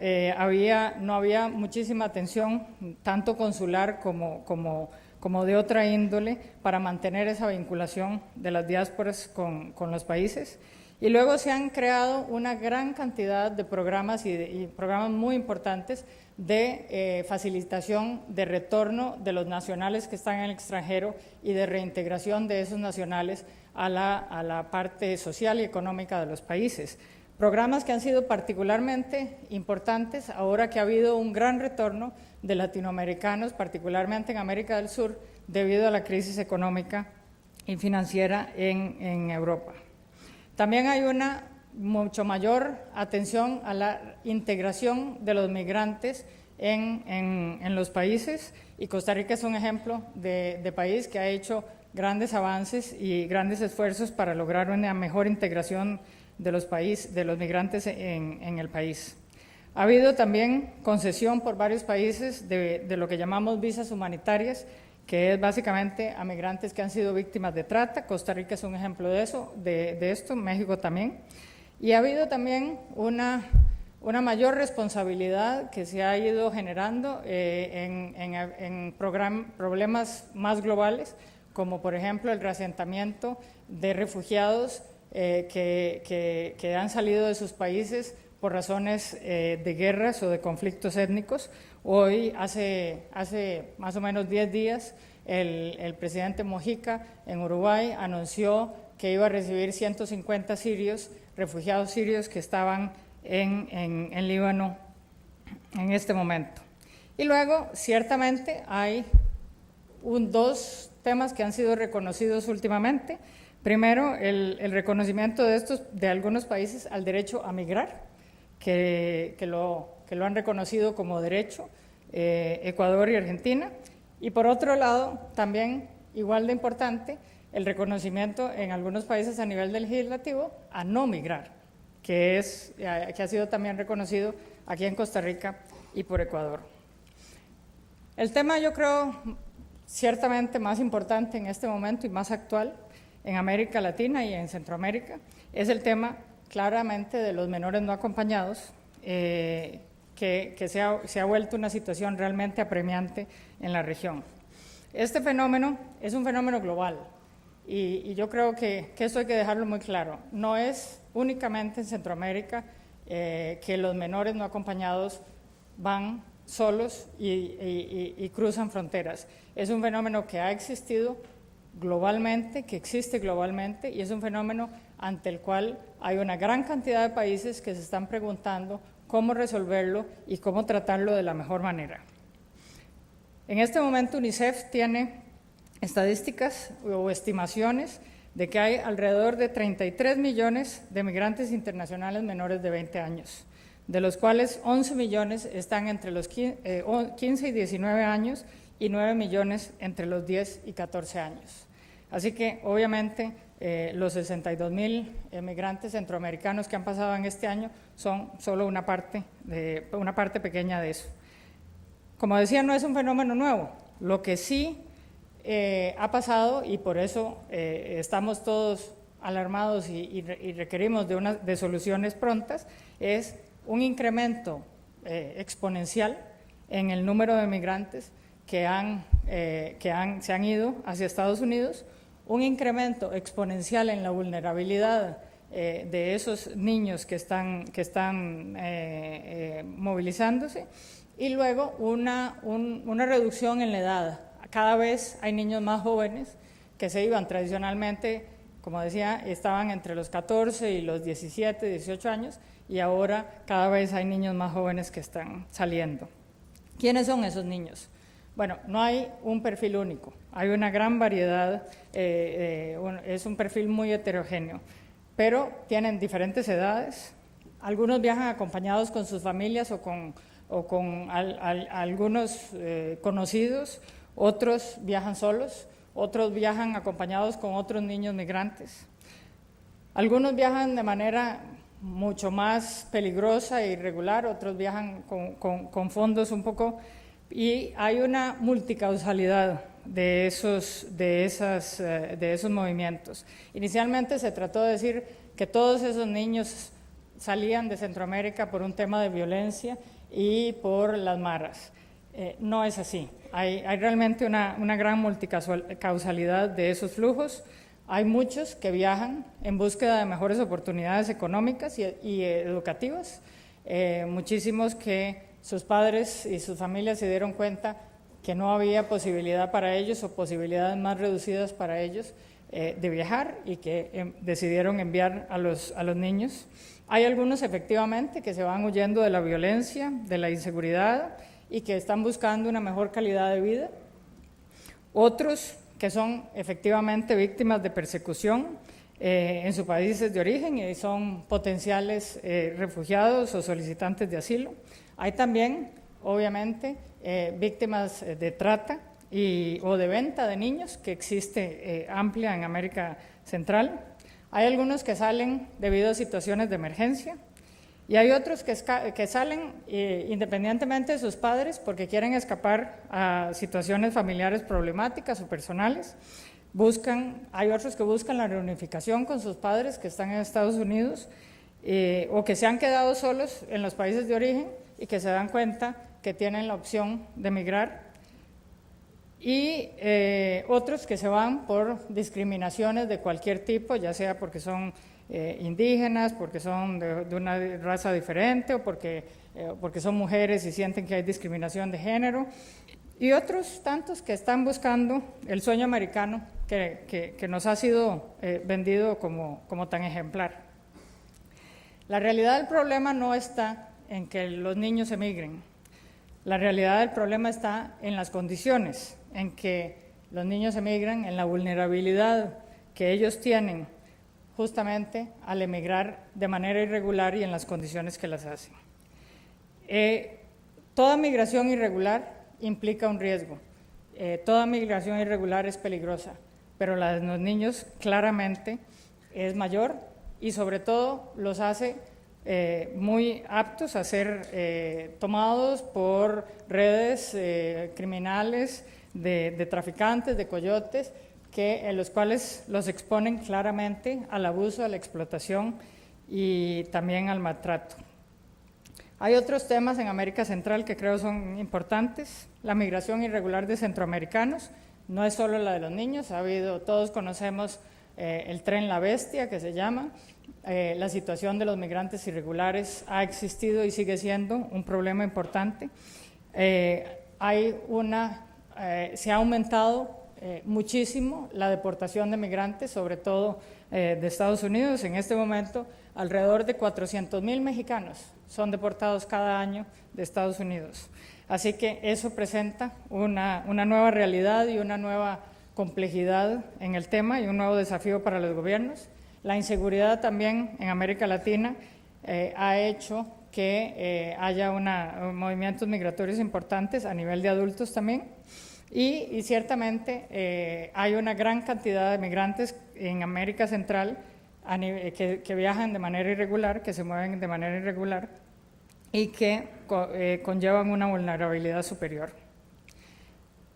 no había muchísima atención, tanto consular como de otra índole, para mantener esa vinculación de las diásporas con los países. Y luego se han creado una gran cantidad de programas y programas muy importantes de facilitación de retorno de los nacionales que están en el extranjero y de reintegración de esos nacionales a la parte social y económica de los países. Programas que han sido particularmente importantes ahora que ha habido un gran retorno de latinoamericanos, particularmente en América del Sur, debido a la crisis económica y financiera en Europa. También hay una mucho mayor atención a la integración de los migrantes en los países, y Costa Rica es un ejemplo de país que ha hecho grandes avances y grandes esfuerzos para lograr una mejor integración de los migrantes en el país. Ha habido también concesión por varios países de lo que llamamos visas humanitarias, que es básicamente a migrantes que han sido víctimas de trata. Costa Rica es un ejemplo de eso, de esto, México también. Y ha habido también una mayor responsabilidad que se ha ido generando en problemas más globales, como por ejemplo el reasentamiento de refugiados que han salido de sus países por razones de guerras o de conflictos étnicos. Hoy, hace más o menos 10 días, el presidente Mujica en Uruguay anunció que iba a recibir 150 sirios, refugiados sirios que estaban en Líbano en este momento. Y luego, ciertamente, hay dos temas que han sido reconocidos últimamente. Primero, el reconocimiento de algunos países al derecho a migrar, que lo han reconocido como derecho, Ecuador y Argentina. Y por otro lado, también, igual de importante, el reconocimiento en algunos países a nivel legislativo a no migrar, que ha sido también reconocido aquí en Costa Rica y por Ecuador. El tema, yo creo, ciertamente más importante en este momento y más actual en América Latina y en Centroamérica es el tema claramente de los menores no acompañados, que se ha vuelto una situación realmente apremiante en la región. Este fenómeno es un fenómeno global y yo creo que eso hay que dejarlo muy claro. No es únicamente en Centroamérica que los menores no acompañados van solos y cruzan fronteras. Es un fenómeno que ha existido globalmente, que existe globalmente, y es un fenómeno ante el cual hay una gran cantidad de países que se están preguntando cómo resolverlo y cómo tratarlo de la mejor manera. En este momento UNICEF tiene estadísticas o estimaciones de que hay alrededor de 33 millones de migrantes internacionales menores de 20 años, de los cuales 11 millones están entre los 15 y 19 años y 9 millones entre los 10 y 14 años. Así que, obviamente, los 62,000 migrantes centroamericanos que han pasado en este año son solo una parte pequeña de eso. Como decía, no es un fenómeno nuevo. Lo que sí ha pasado, y por eso estamos todos alarmados y requerimos de soluciones prontas, es un incremento exponencial en el número de migrantes que se han ido hacia Estados Unidos, un incremento exponencial en la vulnerabilidad de esos niños que están movilizándose, y luego una reducción en la edad. Cada vez hay niños más jóvenes que se iban tradicionalmente, como decía, estaban entre los 14 y los 17, 18 años, y ahora cada vez hay niños más jóvenes que están saliendo. ¿Quiénes son esos niños? Bueno, no hay un perfil único, hay una gran variedad, es un perfil muy heterogéneo, pero tienen diferentes edades. Algunos viajan acompañados con sus familias o con algunos conocidos, otros viajan solos, otros viajan acompañados con otros niños migrantes. Algunos viajan de manera mucho más peligrosa e irregular, otros viajan con fondos un poco, y hay una multicausalidad de esos movimientos. Inicialmente se trató de decir que todos esos niños salían de Centroamérica por un tema de violencia y por las maras. No es así. Hay realmente una gran multicausalidad de esos flujos. Hay muchos que viajan en búsqueda de mejores oportunidades económicas y educativas. Muchísimos que sus padres y sus familias se dieron cuenta que no había posibilidad para ellos o posibilidades más reducidas para ellos de viajar y que decidieron enviar a los niños. Hay algunos efectivamente que se van huyendo de la violencia, de la inseguridad y que están buscando una mejor calidad de vida. Otros que son efectivamente víctimas de persecución en sus países de origen y son potenciales refugiados o solicitantes de asilo. Hay también, obviamente, víctimas de trata o de venta de niños, que existe amplia en América Central. Hay algunos que salen debido a situaciones de emergencia y hay otros que salen independientemente de sus padres porque quieren escapar a situaciones familiares problemáticas o personales. Hay otros que buscan la reunificación con sus padres que están en Estados Unidos o que se han quedado solos en los países de origen y que se dan cuenta que tienen la opción de emigrar, y otros que se van por discriminaciones de cualquier tipo, ya sea porque son indígenas, porque son de una raza diferente o porque son mujeres y sienten que hay discriminación de género, y otros tantos que están buscando el sueño americano que nos ha sido vendido como tan ejemplar. La realidad del problema no está en que los niños emigren. La realidad del problema está en las condiciones en que los niños emigran, en la vulnerabilidad que ellos tienen justamente al emigrar de manera irregular y en las condiciones que las hacen. Toda migración irregular implica un riesgo. Toda migración irregular es peligrosa, pero la de los niños claramente es mayor y sobre todo los hace muy aptos a ser tomados por redes criminales de traficantes, de coyotes, en los cuales los exponen claramente al abuso, a la explotación y también al maltrato. Hay otros temas en América Central que creo son importantes. La migración irregular de centroamericanos no es solo la de los niños, todos conocemos el tren La Bestia, que se llama. La situación de los migrantes irregulares ha existido y sigue siendo un problema importante. Se ha aumentado muchísimo la deportación de migrantes, sobre todo de Estados Unidos. En este momento, alrededor de 400,000 mexicanos son deportados cada año de Estados Unidos. Así que eso presenta una nueva realidad y una nueva complejidad en el tema y un nuevo desafío para los gobiernos. La inseguridad también en América Latina ha hecho que haya movimientos migratorios importantes a nivel de adultos también, y ciertamente hay una gran cantidad de migrantes en América Central que viajan de manera irregular, que se mueven de manera irregular y que conllevan una vulnerabilidad superior.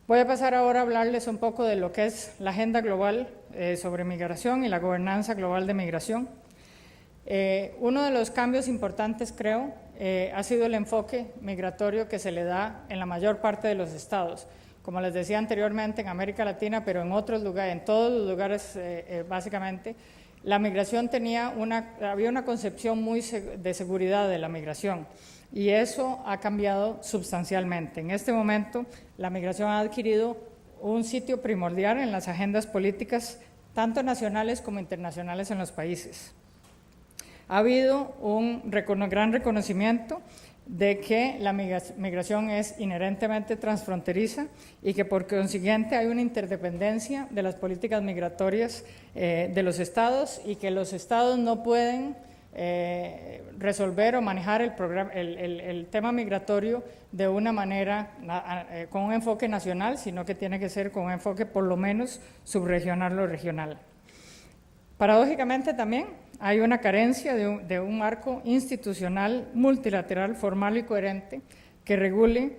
Voy a pasar ahora a hablarles un poco de lo que es la agenda global sobre migración y la gobernanza global de migración. Uno de los cambios importantes, creo, ha sido el enfoque migratorio que se le da en la mayor parte de los estados. Como les decía anteriormente, en América Latina, pero en otros lugares, en todos los lugares básicamente, la migración había una concepción muy de seguridad de la migración, y eso ha cambiado sustancialmente. En este momento, la migración ha adquirido un sitio primordial en las agendas políticas, tanto nacionales como internacionales en los países. Ha habido un gran reconocimiento de que la migración es inherentemente transfronteriza y que por consiguiente hay una interdependencia de las políticas migratorias de los estados, y que los estados no pueden resolver o manejar el tema migratorio de una manera con un enfoque nacional, sino que tiene que ser con un enfoque por lo menos subregional o regional. Paradójicamente también hay una carencia de un marco institucional multilateral, formal y coherente que regule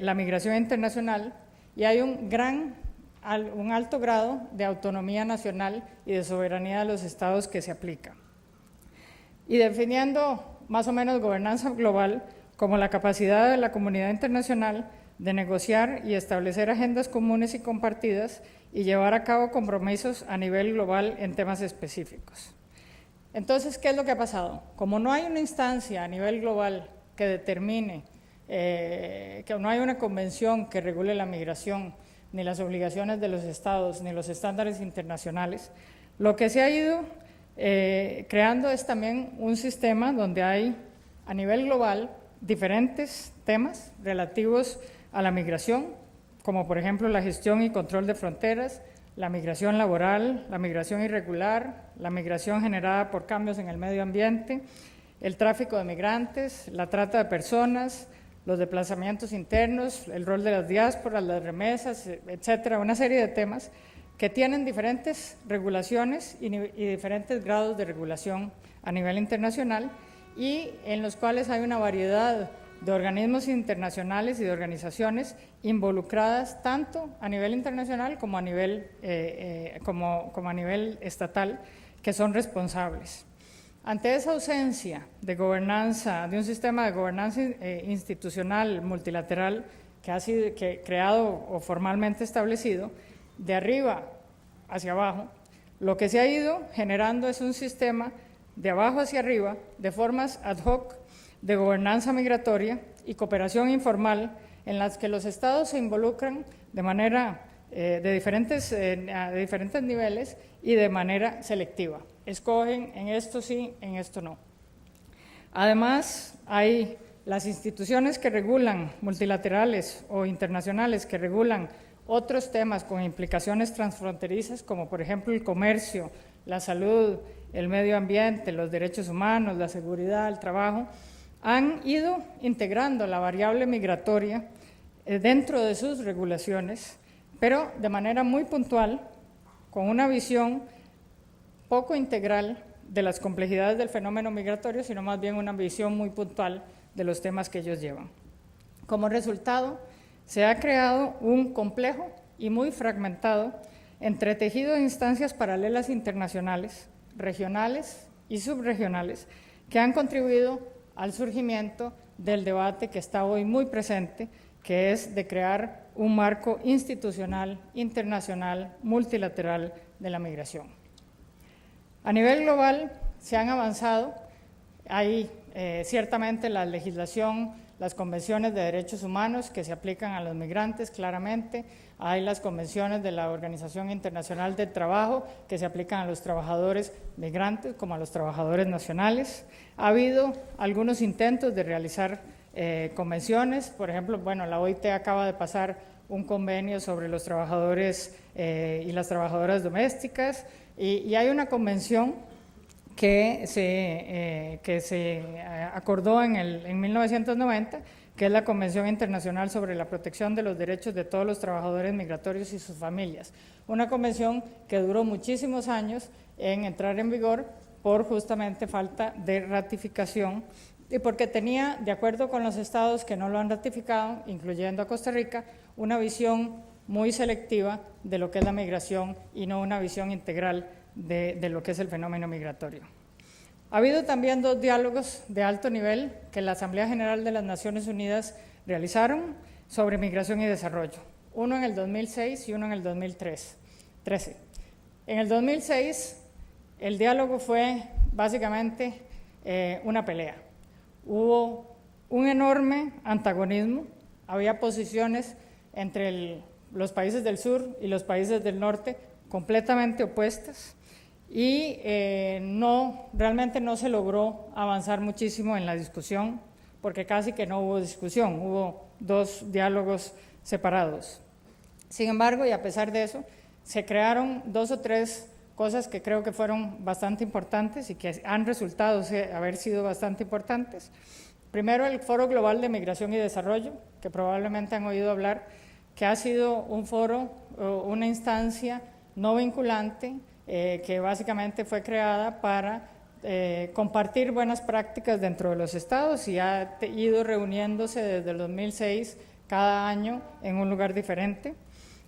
la migración internacional, y hay un alto grado de autonomía nacional y de soberanía de los estados que se aplica. Y definiendo más o menos gobernanza global como la capacidad de la comunidad internacional de negociar y establecer agendas comunes y compartidas y llevar a cabo compromisos a nivel global en temas específicos. Entonces, ¿qué es lo que ha pasado? Como no hay una instancia a nivel global que determine, que no hay una convención que regule la migración, ni las obligaciones de los estados, ni los estándares internacionales, lo que se ha ido creando es también un sistema donde hay a nivel global diferentes temas relativos a la migración, como por ejemplo la gestión y control de fronteras, la migración laboral, la migración irregular, la migración generada por cambios en el medio ambiente, el tráfico de migrantes, la trata de personas, los desplazamientos internos, el rol de las diásporas, las remesas, etcétera, una serie de temas que tienen diferentes regulaciones y diferentes grados de regulación a nivel internacional, y en los cuales hay una variedad de organismos internacionales y de organizaciones involucradas tanto a nivel internacional como a nivel, como a nivel estatal, que son responsables. Ante esa ausencia de gobernanza, de un sistema de gobernanza institucional multilateral que ha sido creado o formalmente establecido, de arriba hacia abajo, lo que se ha ido generando es un sistema de abajo hacia arriba, de formas ad hoc, de gobernanza migratoria y cooperación informal, en las que los estados se involucran de manera a diferentes niveles y de manera selectiva. Escogen en esto sí, en esto no. Además, hay las instituciones que regulan, multilaterales o internacionales, que regulan otros temas con implicaciones transfronterizas, como por ejemplo el comercio, la salud, el medio ambiente, los derechos humanos, la seguridad, el trabajo, han ido integrando la variable migratoria dentro de sus regulaciones, pero de manera muy puntual, con una visión poco integral de las complejidades del fenómeno migratorio, sino más bien una visión muy puntual de los temas que ellos llevan. Como resultado, se ha creado un complejo y muy fragmentado entretejido de instancias paralelas internacionales, regionales y subregionales, que han contribuido al surgimiento del debate que está hoy muy presente, que es de crear un marco institucional, internacional, multilateral de la migración. A nivel global se han avanzado, hay ciertamente la legislación, las convenciones de derechos humanos que se aplican a los migrantes claramente, hay las convenciones de la Organización Internacional del Trabajo que se aplican a los trabajadores migrantes como a los trabajadores nacionales. Ha habido algunos intentos de realizar convenciones, por ejemplo, bueno, la OIT acaba de pasar un convenio sobre los trabajadores y las trabajadoras domésticas, y hay una convención que se acordó en 1990, que es la Convención Internacional sobre la Protección de los Derechos de todos los trabajadores migratorios y sus familias. Una convención que duró muchísimos años en entrar en vigor por justamente falta de ratificación y porque tenía, de acuerdo con los estados que no lo han ratificado, incluyendo a Costa Rica, una visión muy selectiva de lo que es la migración y no una visión integral de lo que es el fenómeno migratorio. Ha habido también 2 diálogos de alto nivel que la Asamblea General de las Naciones Unidas realizaron sobre migración y desarrollo, uno en el 2006 y uno en el 2013. En el 2006 el diálogo fue básicamente una pelea. Hubo un enorme antagonismo, había posiciones entre los países del sur y los países del norte completamente opuestas, y realmente no se logró avanzar muchísimo en la discusión, porque casi que no hubo discusión, hubo 2 diálogos separados. Sin embargo, y a pesar de eso, se crearon 2 o 3 cosas que creo que fueron bastante importantes y que han resultado haber sido bastante importantes. Primero, el Foro Global de Migración y Desarrollo, que probablemente han oído hablar, que ha sido un foro, una instancia no vinculante, que básicamente fue creada para compartir buenas prácticas dentro de los estados y ha ido reuniéndose desde el 2006 cada año en un lugar diferente.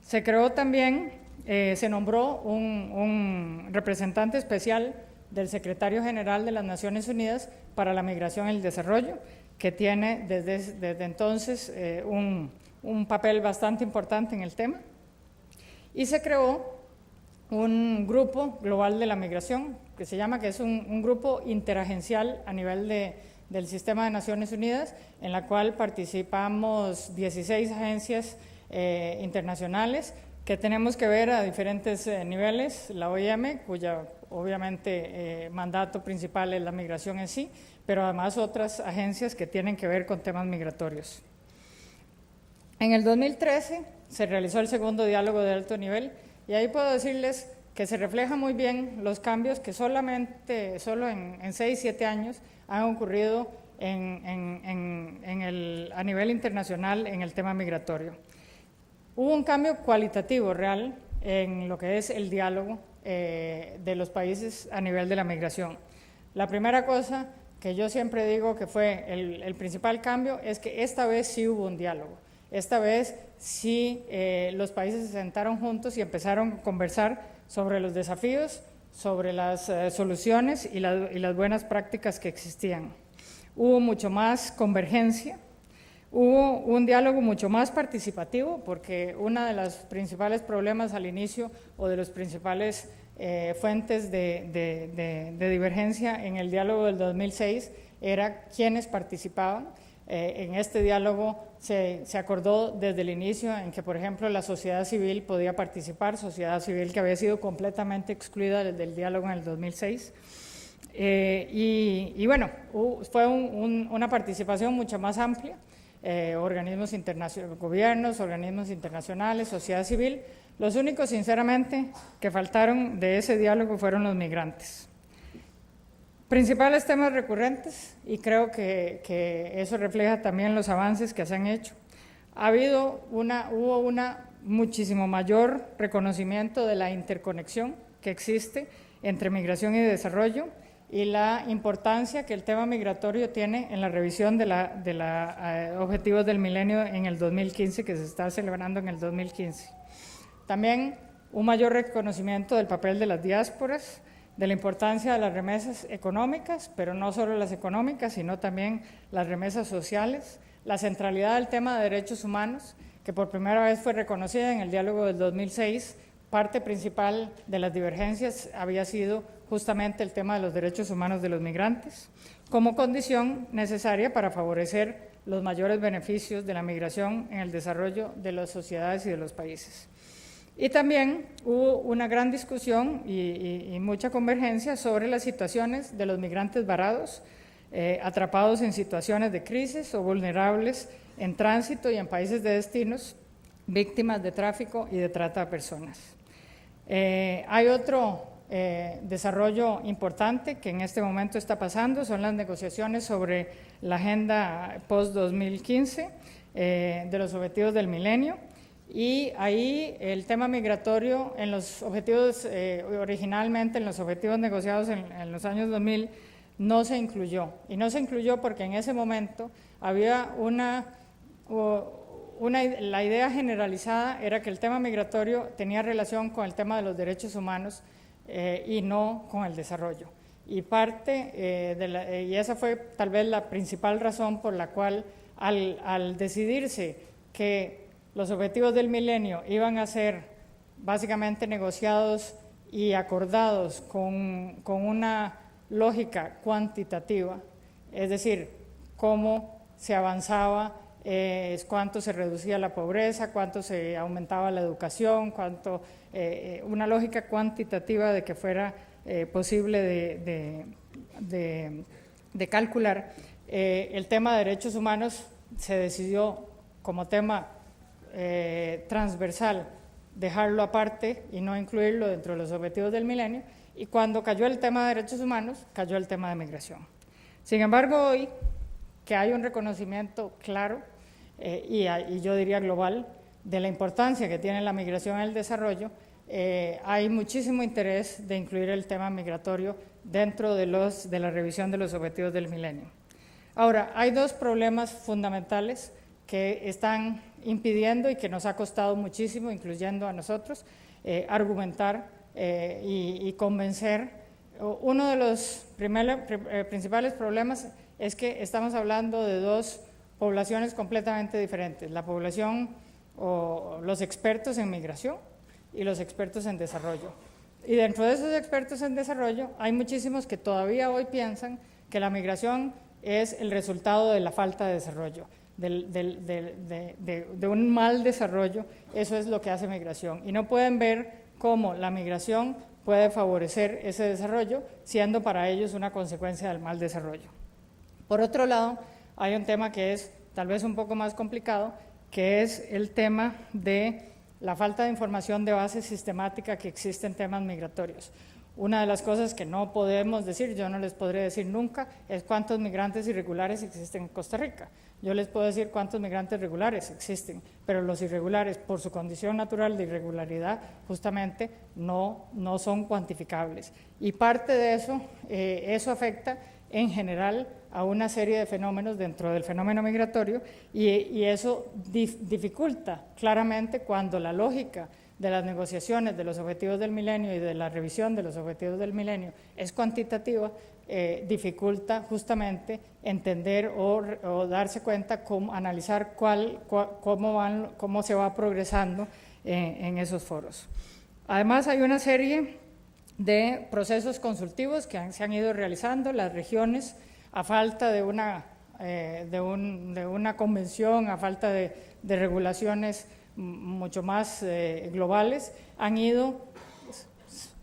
Se creó también, se nombró un representante especial del secretario general de las Naciones Unidas para la Migración y el Desarrollo, que tiene desde entonces un papel bastante importante en el tema. Y se creó un grupo global de la migración, que se llama, que es un grupo interagencial a nivel del sistema de Naciones Unidas, en la cual participamos 16 agencias internacionales que tenemos que ver a diferentes niveles, la OIM, cuya obviamente mandato principal es la migración en sí, pero además otras agencias que tienen que ver con temas migratorios. En el 2013 se realizó el segundo diálogo de alto nivel y ahí puedo decirles que se refleja muy bien los cambios que solo en 6-7 años han ocurrido a nivel internacional en el tema migratorio. Hubo un cambio cualitativo real en lo que es el diálogo de los países a nivel de la migración. La primera cosa que yo siempre digo que fue el principal cambio es que esta vez sí hubo un diálogo. Esta vez sí los países se sentaron juntos y empezaron a conversar sobre los desafíos, sobre las soluciones y las buenas prácticas que existían. Hubo mucho más convergencia, hubo un diálogo mucho más participativo, porque uno de los principales problemas al inicio o de los principales fuentes de divergencia en el diálogo del 2006 era quiénes participaban. En este diálogo se acordó desde el inicio en que, por ejemplo, la sociedad civil podía participar, sociedad civil que había sido completamente excluida del diálogo en el 2006. Y bueno, fue una participación mucho más amplia, organismos internacionales, gobiernos, organismos internacionales, sociedad civil. Los únicos, sinceramente, que faltaron de ese diálogo fueron los migrantes. Principales temas recurrentes, y creo que eso refleja también los avances que se han hecho. Hubo muchísimo mayor reconocimiento de la interconexión que existe entre migración y desarrollo y la importancia que el tema migratorio tiene en la revisión de los objetivos del milenio en el 2015, que se está celebrando en el 2015. También un mayor reconocimiento del papel de las diásporas, de la importancia de las remesas económicas, pero no solo las económicas, sino también las remesas sociales, la centralidad del tema de derechos humanos, que por primera vez fue reconocida en el diálogo del 2006. Parte principal de las divergencias había sido justamente el tema de los derechos humanos de los migrantes, como condición necesaria para favorecer los mayores beneficios de la migración en el desarrollo de las sociedades y de los países. Y también hubo una gran discusión y mucha convergencia sobre las situaciones de los migrantes varados, atrapados en situaciones de crisis o vulnerables en tránsito y en países de destinos, víctimas de tráfico y de trata de personas. Hay otro desarrollo importante que en este momento está pasando, son las negociaciones sobre la agenda post-2015 de los objetivos del milenio. Y ahí el tema migratorio en los objetivos, originalmente en los objetivos negociados en los años 2000, no se incluyó. Y no se incluyó porque en ese momento había la idea generalizada era que el tema migratorio tenía relación con el tema de los derechos humanos y no con el desarrollo. Y y esa fue tal vez la principal razón por la cual al decidirse que los objetivos del milenio iban a ser básicamente negociados y acordados con una lógica cuantitativa, es decir, cómo se avanzaba, cuánto se reducía la pobreza, cuánto se aumentaba la educación, una lógica cuantitativa de que fuera posible de calcular. El tema de derechos humanos se decidió como tema transversal dejarlo aparte y no incluirlo dentro de los objetivos del milenio, y cuando cayó el tema de derechos humanos, cayó el tema de migración. Sin embargo, hoy que hay un reconocimiento claro y yo diría global de la importancia que tiene la migración en el desarrollo, hay muchísimo interés de incluir el tema migratorio dentro de la revisión de los objetivos del milenio. Ahora, hay dos problemas fundamentales que están impidiendo y que nos ha costado muchísimo, incluyendo a nosotros, argumentar y convencer. Uno de los principales problemas es que estamos hablando de dos poblaciones completamente diferentes, la población o los expertos en migración y los expertos en desarrollo. Y dentro de esos expertos en desarrollo hay muchísimos que todavía hoy piensan que la migración es el resultado de la falta de desarrollo, de un mal desarrollo. Eso es lo que hace migración, y no pueden ver cómo la migración puede favorecer ese desarrollo, siendo para ellos una consecuencia del mal desarrollo. Por otro lado, hay un tema que es tal vez un poco más complicado, que es el tema de la falta de información de base sistemática que existe en temas migratorios. Una de las cosas que no podemos decir, yo no les podré decir nunca, es cuántos migrantes irregulares existen en Costa Rica. Yo les puedo decir cuántos migrantes regulares existen, pero los irregulares, por su condición natural de irregularidad, justamente no son cuantificables. Y parte de eso, eso afecta en general a una serie de fenómenos dentro del fenómeno migratorio, y eso dificulta claramente cuando la lógica de las negociaciones de los objetivos del milenio y de la revisión de los objetivos del milenio es cuantitativa, dificulta justamente entender o darse cuenta, analizar cómo se va progresando en esos foros. Además, hay una serie de procesos consultivos que se han ido realizando. Las regiones, a falta de una convención, a falta de regulaciones mucho más globales, han ido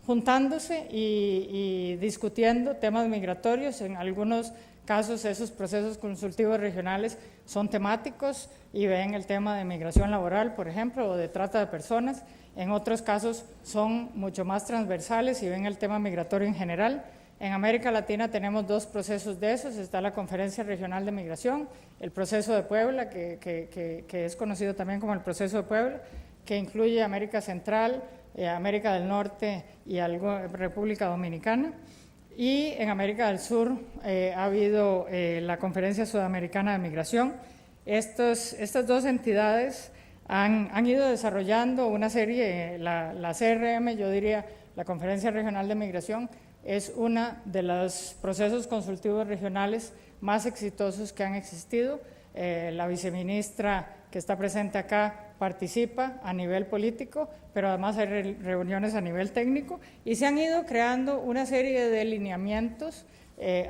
juntándose y discutiendo temas migratorios. En algunos casos esos procesos consultivos regionales son temáticos y ven el tema de migración laboral, por ejemplo, o de trata de personas. En otros casos son mucho más transversales y ven el tema migratorio en general. En América Latina tenemos dos procesos de esos. Está la Conferencia Regional de Migración, el proceso de Puebla, que es conocido también como el proceso de Puebla, que incluye América Central, América del Norte y República Dominicana. Y en América del Sur ha habido la Conferencia Sudamericana de Migración. Estas dos entidades han ido desarrollando una serie, la CRM, yo diría, la Conferencia Regional de Migración, es uno de los procesos consultivos regionales más exitosos que han existido. La viceministra que está presente acá participa a nivel político, pero además hay reuniones a nivel técnico, y se han ido creando una serie de lineamientos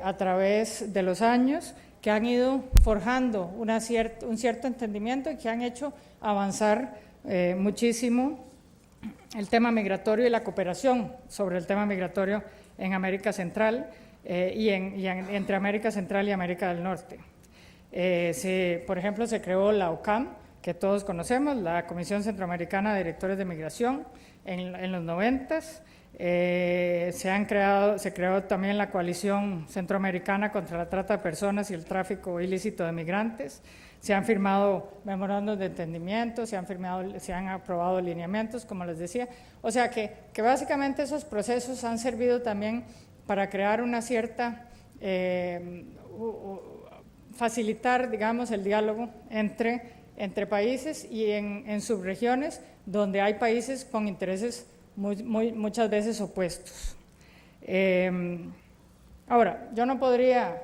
a través de los años que han ido forjando un cierto entendimiento y que han hecho avanzar muchísimo el tema migratorio y la cooperación sobre el tema migratorio en América Central entre América Central y América del Norte. Por ejemplo, se creó la OCAM, que todos conocemos, la Comisión Centroamericana de Directores de Migración, en los 90s. Se creó también la Coalición Centroamericana contra la Trata de Personas y el Tráfico Ilícito de Migrantes. Se han firmado memorandos de entendimiento, se han aprobado lineamientos, como les decía. O sea que básicamente esos procesos han servido también para crear una cierta, facilitar, digamos, el diálogo entre países y en subregiones donde hay países con intereses muchas veces opuestos. Ahora, yo no podría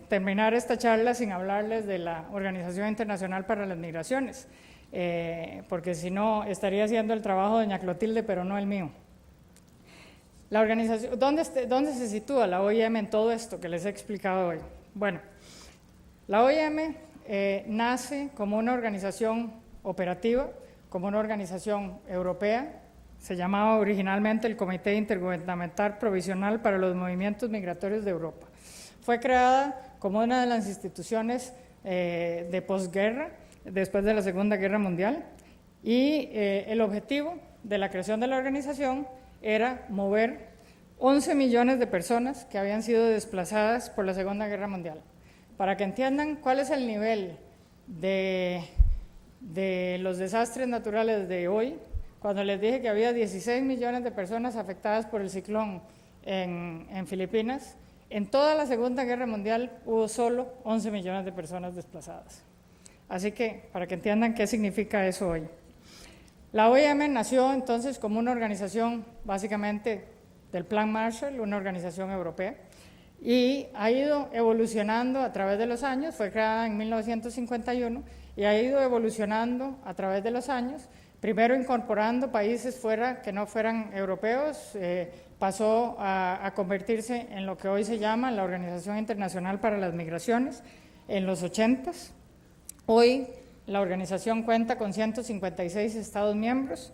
terminar esta charla sin hablarles de la Organización Internacional para las Migraciones, porque si no estaría haciendo el trabajo de doña Clotilde, pero no el mío. La organización, ¿dónde se sitúa la OIM en todo esto que les he explicado hoy? Bueno, la OIM nace como una organización operativa, como una organización europea. Se llamaba originalmente el Comité Intergubernamental Provisional para los Movimientos Migratorios de Europa. Fue creada como una de las instituciones de posguerra, después de la Segunda Guerra Mundial, y el objetivo de la creación de la organización era mover 11 millones de personas que habían sido desplazadas por la Segunda Guerra Mundial. Para que entiendan cuál es el nivel de los desastres naturales de hoy, cuando les dije que había 16 millones de personas afectadas por el ciclón en Filipinas, en toda la Segunda Guerra Mundial hubo solo 11 millones de personas desplazadas. Así que, para que entiendan qué significa eso hoy. La OIM nació entonces como una organización básicamente del Plan Marshall, una organización europea, y ha ido evolucionando a través de los años. Fue creada en 1951 y ha ido evolucionando a través de los años, primero incorporando países fuera que no fueran europeos, pasó a convertirse en lo que hoy se llama la Organización Internacional para las Migraciones en los 80s. Hoy la organización cuenta con 156 Estados miembros,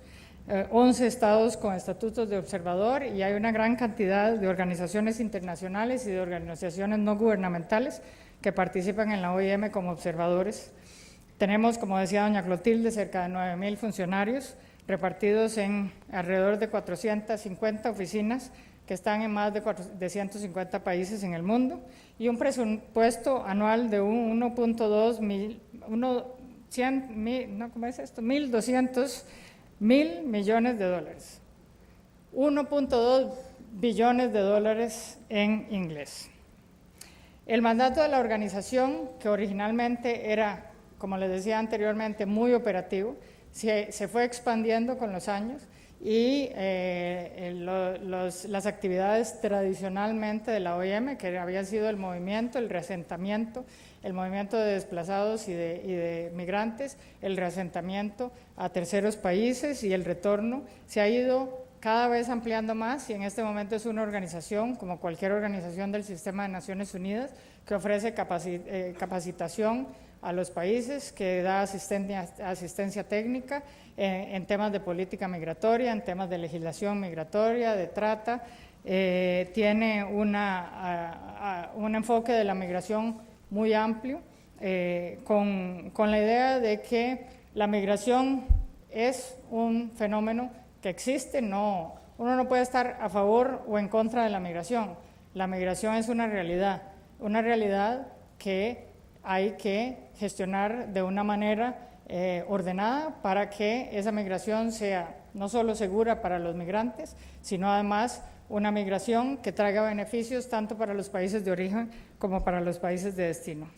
11 estados con estatutos de observador, y hay una gran cantidad de organizaciones internacionales y de organizaciones no gubernamentales que participan en la OIM como observadores. Tenemos, como decía doña Clotilde, cerca de 9.000 funcionarios repartidos en alrededor de 450 oficinas que están en más de 150 países en el mundo, y un presupuesto anual de 1.2 1.200 millones de dólares, 1.2 billones de dólares en inglés. El mandato de la organización, que originalmente era, como les decía anteriormente, muy operativo, se fue expandiendo con los años, y las actividades tradicionalmente de la OIM, que había sido el movimiento, el reasentamiento, el movimiento de desplazados y de migrantes, el reasentamiento a terceros países y el retorno, se ha ido cada vez ampliando más, y en este momento es una organización, como cualquier organización del sistema de Naciones Unidas, que ofrece capacitación a los países, que da asistencia técnica en temas de política migratoria, en temas de legislación migratoria, de trata. Tiene un enfoque de la migración muy amplio, con la idea de que la migración es un fenómeno que existe. Uno no puede estar a favor o en contra de la migración. La migración es una realidad que hay que gestionar de una manera ordenada para que esa migración sea no solo segura para los migrantes, sino además una migración que traiga beneficios tanto para los países de origen como para los países de destino.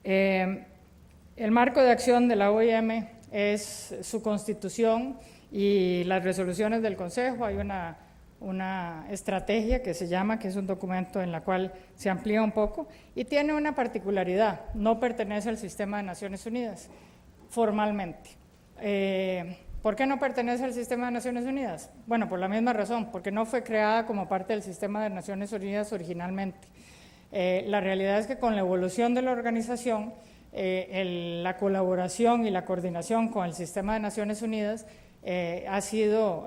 El marco de acción de la OIM es su constitución y las resoluciones del Consejo. Hay una estrategia que se llama, que es un documento en la cual se amplía un poco, y tiene una particularidad: no pertenece al sistema de Naciones Unidas formalmente. ¿Por qué no pertenece al sistema de Naciones Unidas? Bueno, por la misma razón, porque no fue creada como parte del sistema de Naciones Unidas originalmente. La realidad es que con la evolución de la organización, la colaboración y la coordinación con el sistema de Naciones Unidas ha ido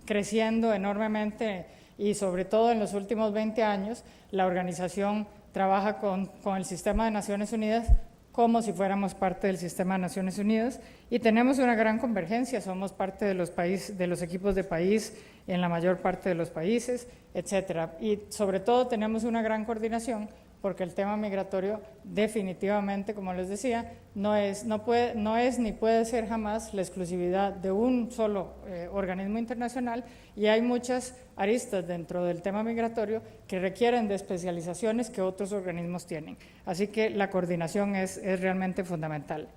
creciendo enormemente, y sobre todo en los últimos 20 años la organización trabaja con el sistema de Naciones Unidas como si fuéramos parte del sistema de Naciones Unidas, y tenemos una gran convergencia. Somos parte de los equipos de país en la mayor parte de los países, etcétera, y sobre todo tenemos una gran coordinación, porque el tema migratorio definitivamente, como les decía, no es ni puede ser jamás la exclusividad de un solo organismo internacional, y hay muchas aristas dentro del tema migratorio que requieren de especializaciones que otros organismos tienen. Así que la coordinación es realmente fundamental.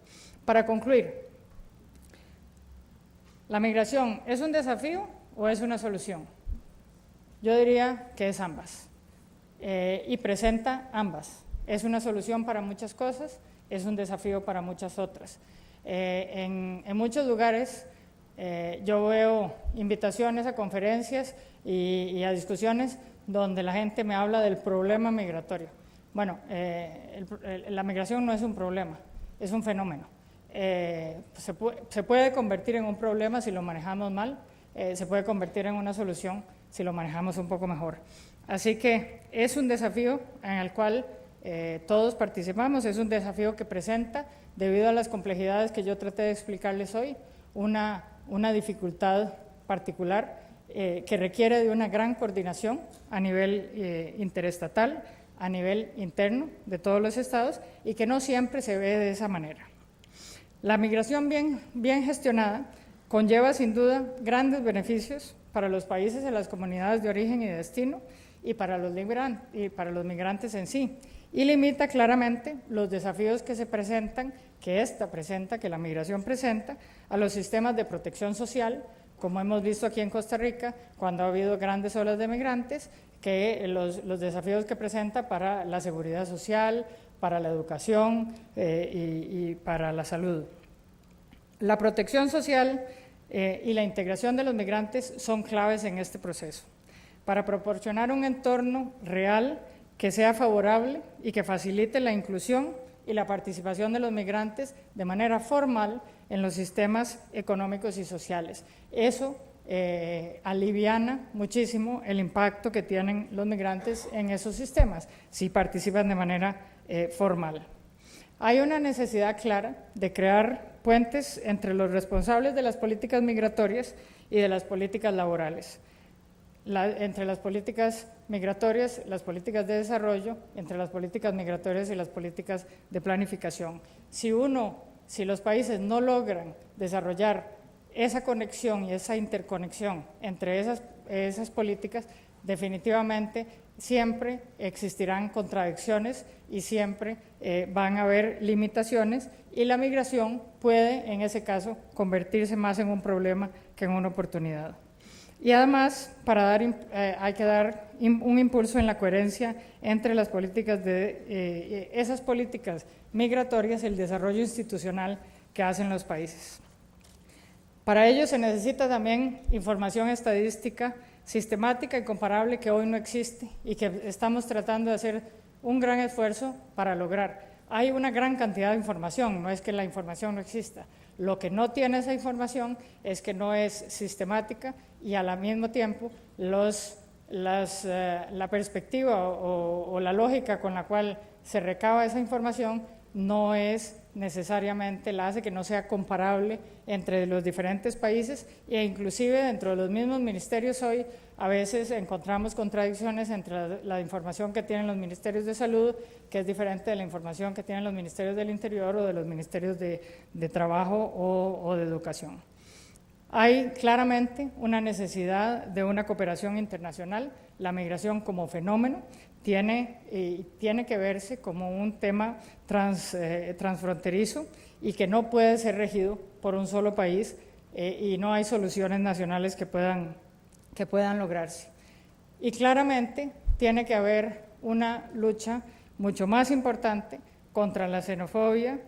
Para concluir, ¿la migración es un desafío o es una solución? Yo diría que es ambas. Y presenta ambas. Es una solución para muchas cosas, es un desafío para muchas otras. En muchos lugares yo veo invitaciones a conferencias y a discusiones donde la gente me habla del problema migratorio. Bueno, la migración no es un problema, es un fenómeno. Se puede convertir en un problema si lo manejamos mal, se puede convertir en una solución si lo manejamos un poco mejor. Así que es un desafío en el cual todos participamos, es un desafío que presenta, debido a las complejidades que yo traté de explicarles hoy, una dificultad particular que requiere de una gran coordinación a nivel interestatal, a nivel interno de todos los estados, y que no siempre se ve de esa manera. La migración bien gestionada conlleva sin duda grandes beneficios para los países y las comunidades de origen y de destino y para los migrantes en sí, y limita claramente los desafíos que que la migración presenta a los sistemas de protección social, como hemos visto aquí en Costa Rica, cuando ha habido grandes olas de migrantes, que los desafíos que presenta para la seguridad social, para la educación y para la salud. La protección social y la integración de los migrantes son claves en este proceso, para proporcionar un entorno real que sea favorable y que facilite la inclusión y la participación de los migrantes de manera formal en los sistemas económicos y sociales. Eso aliviana muchísimo el impacto que tienen los migrantes en esos sistemas, si participan de manera formal. Hay una necesidad clara de crear puentes entre los responsables de las políticas migratorias y de las políticas laborales, entre las políticas migratorias, las políticas de desarrollo, entre las políticas migratorias y las políticas de planificación. Si los países no logran desarrollar esa conexión y esa interconexión entre esas políticas, definitivamente siempre existirán contradicciones y siempre van a haber limitaciones, y la migración puede, en ese caso, convertirse más en un problema que en una oportunidad. Y además, hay que dar un impulso en la coherencia entre las políticas esas políticas migratorias y el desarrollo institucional que hacen los países. Para ello se necesita también información estadística sistemática y comparable que hoy no existe y que estamos tratando de hacer un gran esfuerzo para lograr. Hay una gran cantidad de información, no es que la información no exista. Lo que no tiene esa información es que no es sistemática y al mismo tiempo la perspectiva o la lógica con la cual se recaba esa información no es necesariamente, la hace que no sea comparable entre los diferentes países, e inclusive dentro de los mismos ministerios hoy a veces encontramos contradicciones entre la información que tienen los ministerios de salud, que es diferente de la información que tienen los ministerios del interior o de los ministerios de trabajo o de educación. Hay claramente una necesidad de una cooperación internacional. La migración como fenómeno tiene que verse como un tema transfronterizo y que no puede ser regido por un solo país, y no hay soluciones nacionales que puedan lograrse. Y claramente tiene que haber una lucha mucho más importante contra la xenofobia.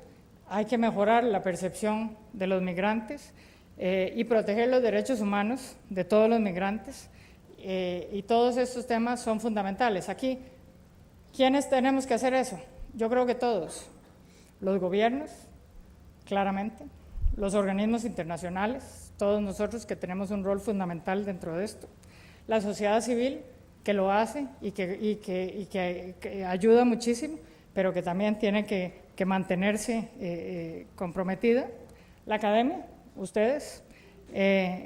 Hay que mejorar la percepción de los migrantes y proteger los derechos humanos de todos los migrantes, y todos estos temas son fundamentales. Aquí, ¿quiénes tenemos que hacer eso? Yo creo que todos, los gobiernos, claramente, los organismos internacionales, todos nosotros que tenemos un rol fundamental dentro de esto, la sociedad civil que lo hace y que ayuda muchísimo, pero que también tiene que mantenerse comprometida, la academia, ustedes,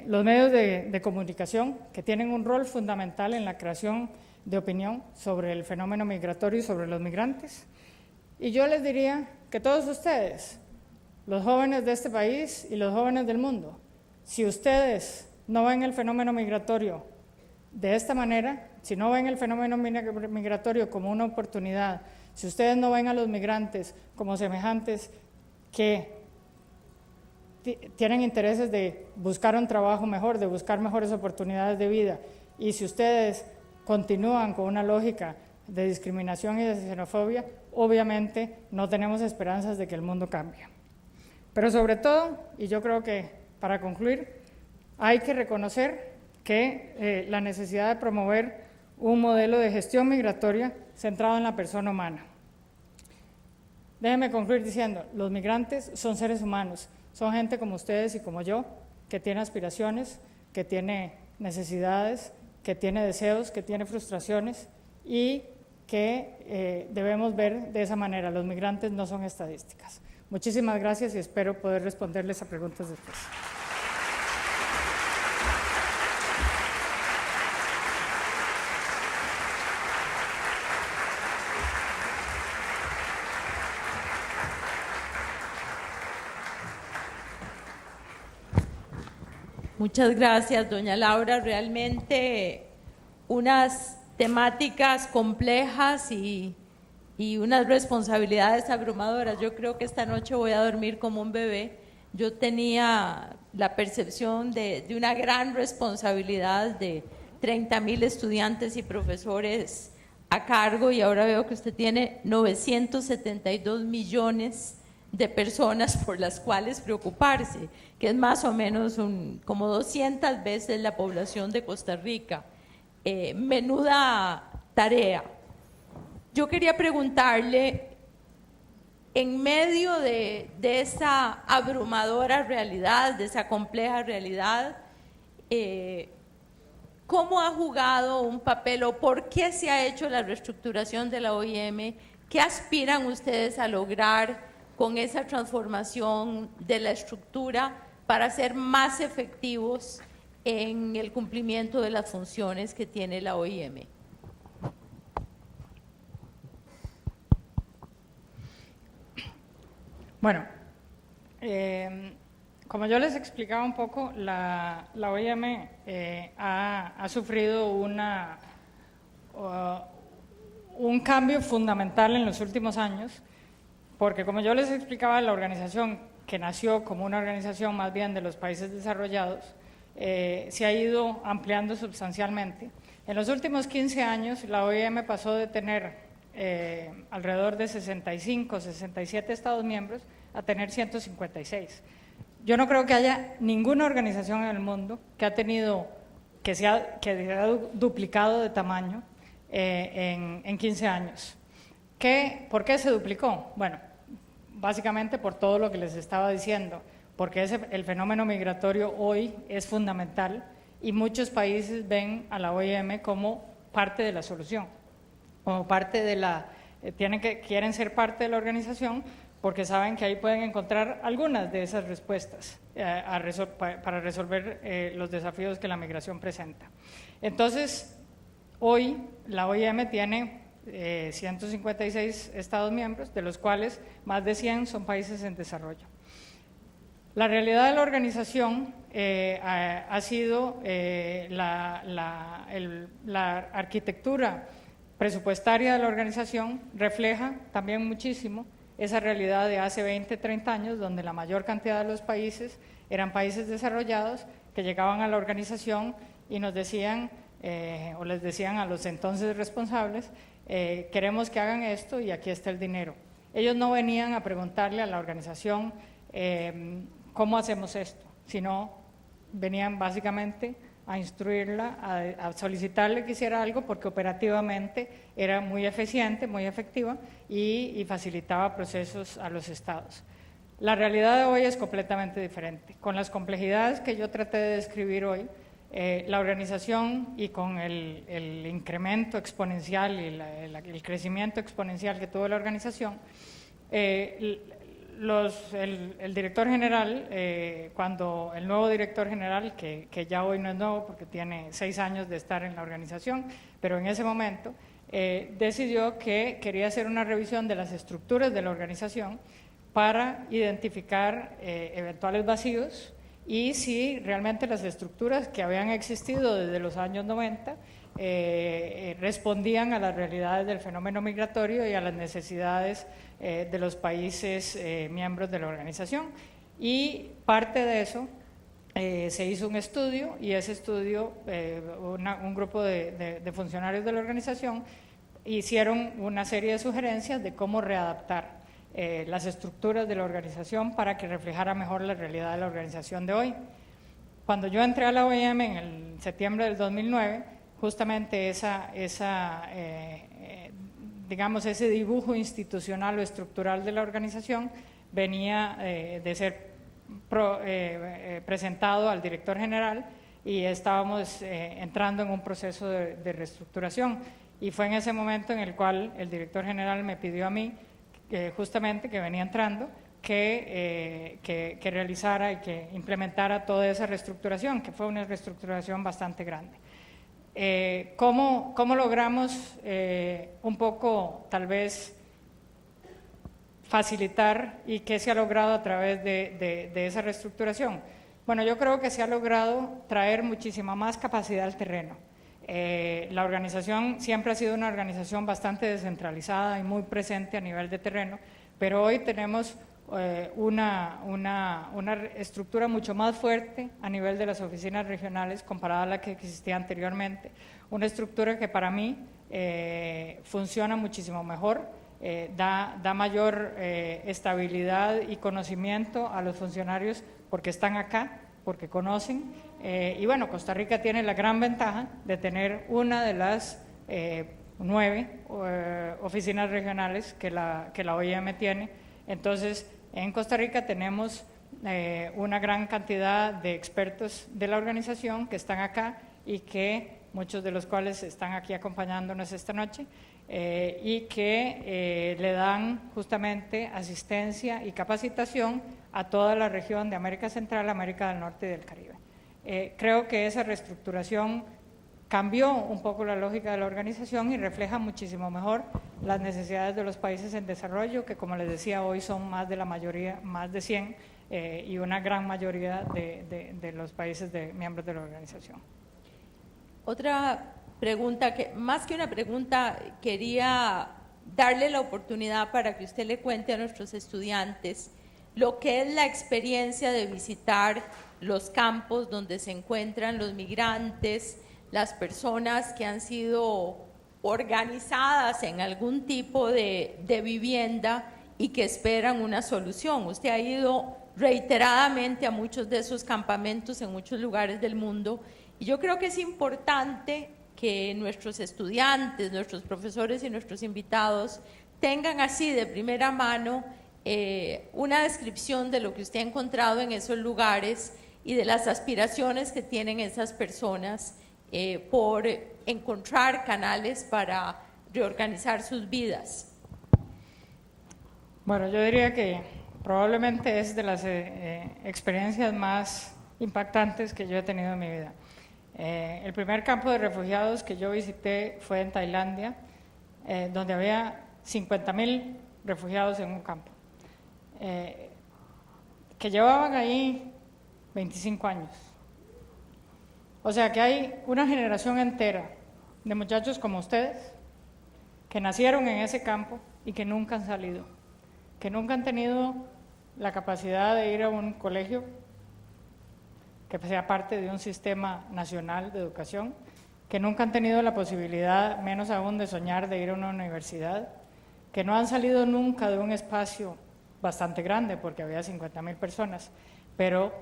los medios de comunicación que tienen un rol fundamental en la creación de opinión sobre el fenómeno migratorio y sobre los migrantes. Y yo les diría que todos ustedes, los jóvenes de este país y los jóvenes del mundo, si ustedes no ven el fenómeno migratorio de esta manera, si no ven el fenómeno migratorio como una oportunidad, si ustedes no ven a los migrantes como semejantes que tienen intereses de buscar un trabajo mejor, de buscar mejores oportunidades de vida, y si ustedes continúan con una lógica de discriminación y de xenofobia, obviamente no tenemos esperanzas de que el mundo cambie. Pero sobre todo, y yo creo que para concluir, hay que reconocer que la necesidad de promover un modelo de gestión migratoria centrado en la persona humana. Déjenme concluir diciendo, los migrantes son seres humanos, son gente como ustedes y como yo, que tiene aspiraciones, que tiene necesidades, que tiene deseos, que tiene frustraciones, y que debemos ver de esa manera. Los migrantes no son estadísticas. Muchísimas gracias y espero poder responderles a preguntas después. Muchas gracias, doña Laura. Realmente unas temáticas complejas y unas responsabilidades abrumadoras. Yo creo que esta noche voy a dormir como un bebé. Yo tenía la percepción de una gran responsabilidad de 30.000 estudiantes y profesores a cargo, y ahora veo que usted tiene 972 millones de personas por las cuales preocuparse, que es más o menos como 200 veces la población de Costa Rica. Menuda tarea. Yo quería preguntarle, en medio de esa abrumadora realidad, de esa compleja realidad, ¿cómo ha jugado un papel o por qué se ha hecho la reestructuración de la OIM? ¿Qué aspiran ustedes a lograr con esa transformación de la estructura para ser más efectivos en el cumplimiento de las funciones que tiene la OIM? Bueno, como yo les explicaba un poco, la OIM ha sufrido un cambio fundamental en los últimos años, porque como yo les explicaba, la organización, que nació como una organización más bien de los países desarrollados, se ha ido ampliando sustancialmente. En los últimos 15 años, la OIM pasó de tener alrededor de 65, 67 Estados miembros a tener 156. Yo no creo que haya ninguna organización en el mundo que se haya duplicado de tamaño en 15 años. ¿Por qué se duplicó? Bueno, básicamente por todo lo que les estaba diciendo, porque el fenómeno migratorio hoy es fundamental y muchos países ven a la OIM como parte de la solución, como parte de quieren ser parte de la organización porque saben que ahí pueden encontrar algunas de esas respuestas para resolver los desafíos que la migración presenta. Entonces, hoy la OIM tiene 156 Estados miembros, de los cuales más de 100 son países en desarrollo. La realidad de la organización ha sido la arquitectura presupuestaria de la organización refleja también muchísimo esa realidad de hace 20, 30 años, donde la mayor cantidad de los países eran países desarrollados que llegaban a la organización y nos decían, o les decían a los entonces responsables, queremos que hagan esto y aquí está el dinero. Ellos no venían a preguntarle a la organización cómo hacemos esto, sino venían básicamente a instruirla, a solicitarle que hiciera algo porque operativamente era muy eficiente, muy efectiva y facilitaba procesos a los estados. La realidad de hoy es completamente diferente. Con las complejidades que yo traté de describir hoy, la organización y con el incremento exponencial y el crecimiento exponencial que tuvo la organización, el director general, cuando el nuevo director general, que ya hoy no es nuevo porque tiene 6 años de estar en la organización, pero en ese momento decidió que quería hacer una revisión de las estructuras de la organización para identificar eventuales vacíos y si realmente las estructuras que habían existido desde los años 90 respondían a las realidades del fenómeno migratorio y a las necesidades de los países miembros de la organización. Y parte de eso se hizo un estudio y ese estudio, un grupo de funcionarios de la organización hicieron una serie de sugerencias de cómo readaptar las estructuras de la organización para que reflejara mejor la realidad de la organización de hoy. Cuando yo entré a la OIM en el septiembre del 2009, justamente digamos, ese dibujo institucional o estructural de la organización venía de ser presentado al director general y estábamos entrando en un proceso de reestructuración. Y fue en ese momento en el cual el director general me pidió a mí, justamente que venía entrando, que realizara y que implementara toda esa reestructuración, que fue una reestructuración bastante grande. ¿Cómo logramos un poco, tal vez, facilitar y qué se ha logrado a través de esa reestructuración? Bueno, yo creo que se ha logrado traer muchísima más capacidad al terreno. La organización siempre ha sido una organización bastante descentralizada y muy presente a nivel de terreno, pero hoy tenemos una estructura mucho más fuerte a nivel de las oficinas regionales comparada a la que existía anteriormente. Una estructura que para mí funciona muchísimo mejor, da mayor estabilidad y conocimiento a los funcionarios porque están acá, porque conocen. Y bueno, Costa Rica tiene la gran ventaja de tener una de las 9 oficinas regionales que la OIM tiene. Entonces, en Costa Rica tenemos una gran cantidad de expertos de la organización que están acá y que muchos de los cuales están aquí acompañándonos esta noche y que le dan justamente asistencia y capacitación a toda la región de América Central, América del Norte y del Caribe. Creo que esa reestructuración cambió un poco la lógica de la organización y refleja muchísimo mejor las necesidades de los países en desarrollo, que como les decía, hoy son más de la mayoría, más de 100, y una gran mayoría de los países miembros de la organización. Otra pregunta, que más que una pregunta, quería darle la oportunidad para que usted le cuente a nuestros estudiantes lo que es la experiencia de visitar los campos donde se encuentran los migrantes, las personas que han sido organizadas en algún tipo de vivienda y que esperan una solución. Usted ha ido reiteradamente a muchos de esos campamentos en muchos lugares del mundo y yo creo que es importante que nuestros estudiantes, nuestros profesores y nuestros invitados tengan así de primera mano una descripción de lo que usted ha encontrado en esos lugares y de las aspiraciones que tienen esas personas por encontrar canales para reorganizar sus vidas. Bueno, yo diría que probablemente es de las experiencias más impactantes que yo he tenido en mi vida. El primer campo de refugiados que yo visité fue en Tailandia, donde había 50,000 refugiados en un campo, que llevaban ahí 25 años. O sea que hay una generación entera de muchachos como ustedes que nacieron en ese campo y que nunca han salido, que nunca han tenido la capacidad de ir a un colegio que sea parte de un sistema nacional de educación, que nunca han tenido la posibilidad, menos aún de soñar, de ir a una universidad, que no han salido nunca de un espacio bastante grande, porque había 50,000 personas, pero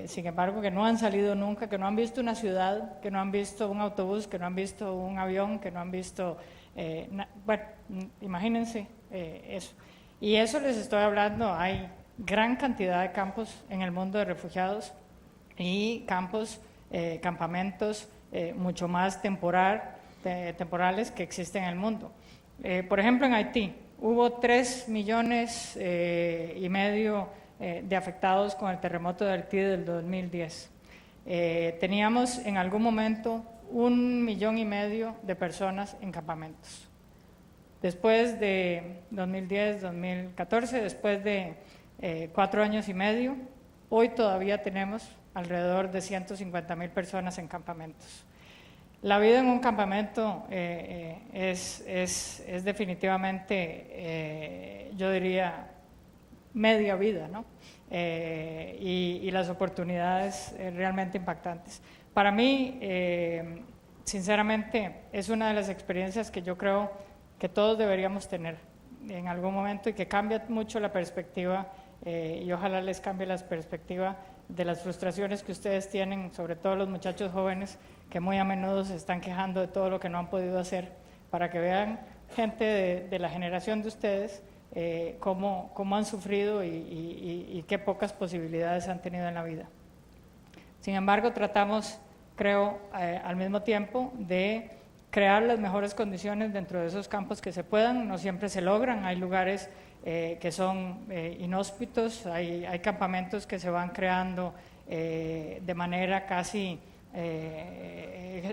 sin embargo que no han salido nunca, que no han visto una ciudad, que no han visto un autobús, que no han visto un avión, que no han visto, bueno, imagínense eso. Y eso les estoy hablando, hay gran cantidad de campos en el mundo de refugiados y campos, campamentos mucho más temporales que existen en el mundo. Por ejemplo, en Haití hubo 3,5 millones de afectados con el terremoto de Haití del 2010. Teníamos en algún momento 1,5 millones de personas en campamentos. Después de 2010, 2014, después de 4 años y medio, hoy todavía tenemos alrededor de 150,000 personas en campamentos. La vida en un campamento es definitivamente, yo diría, media vida, ¿no? Y las oportunidades realmente impactantes. Para mí, sinceramente, es una de las experiencias que yo creo que todos deberíamos tener en algún momento y que cambia mucho la perspectiva y ojalá les cambie la perspectiva de las frustraciones que ustedes tienen, sobre todo los muchachos jóvenes que muy a menudo se están quejando de todo lo que no han podido hacer, para que vean gente de la generación de ustedes cómo han sufrido y qué pocas posibilidades han tenido en la vida. Sin embargo, tratamos, creo, al mismo tiempo de crear las mejores condiciones dentro de esos campos que se puedan. No siempre se logran, hay lugares que son inhóspitos, hay campamentos que se van creando de manera casi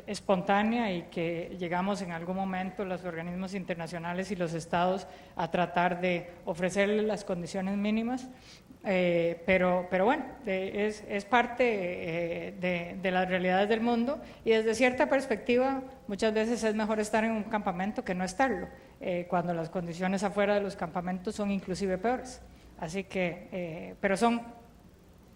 espontánea y que llegamos en algún momento los organismos internacionales y los estados a tratar de ofrecerles las condiciones mínimas, pero bueno, es parte de las realidades del mundo, y desde cierta perspectiva muchas veces es mejor estar en un campamento que no estarlo, cuando las condiciones afuera de los campamentos son inclusive peores, así que, pero son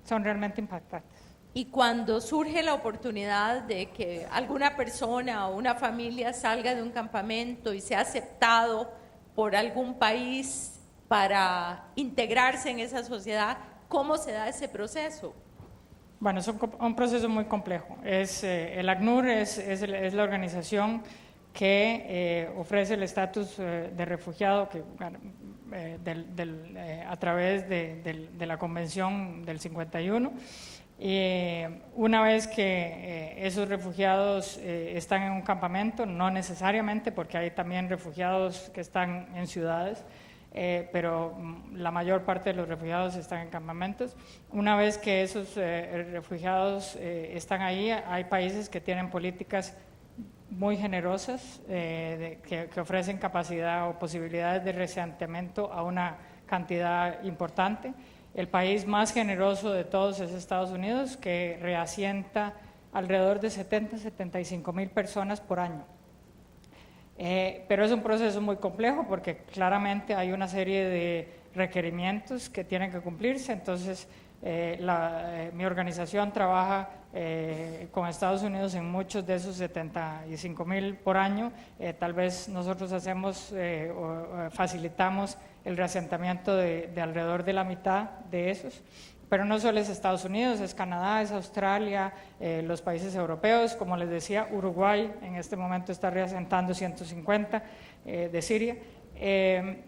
realmente impactantes. Y cuando surge la oportunidad de que alguna persona o una familia salga de un campamento y sea aceptado por algún país para integrarse en esa sociedad, ¿cómo se da ese proceso? Bueno, es un proceso muy complejo. El ACNUR es la organización que ofrece el estatus de refugiado que, a través de la Convención del 51. Una vez que esos refugiados están en un campamento, no necesariamente, porque hay también refugiados que están en ciudades, pero la mayor parte de los refugiados están en campamentos. Una vez que esos refugiados están ahí, hay países que tienen políticas muy generosas que ofrecen capacidad o posibilidades de reasentamiento a una cantidad importante. El país más generoso de todos es Estados Unidos, que reasienta alrededor de 70-75 mil personas por año. Pero es un proceso muy complejo porque claramente hay una serie de requerimientos que tienen que cumplirse. Entonces, mi organización trabaja con Estados Unidos en muchos de esos 75 mil por año. Tal vez nosotros hacemos o facilitamos el reasentamiento de alrededor de la mitad de esos. Pero no solo es Estados Unidos, es Canadá, es Australia, los países europeos. Como les decía, Uruguay en este momento está reasentando 150 de Siria.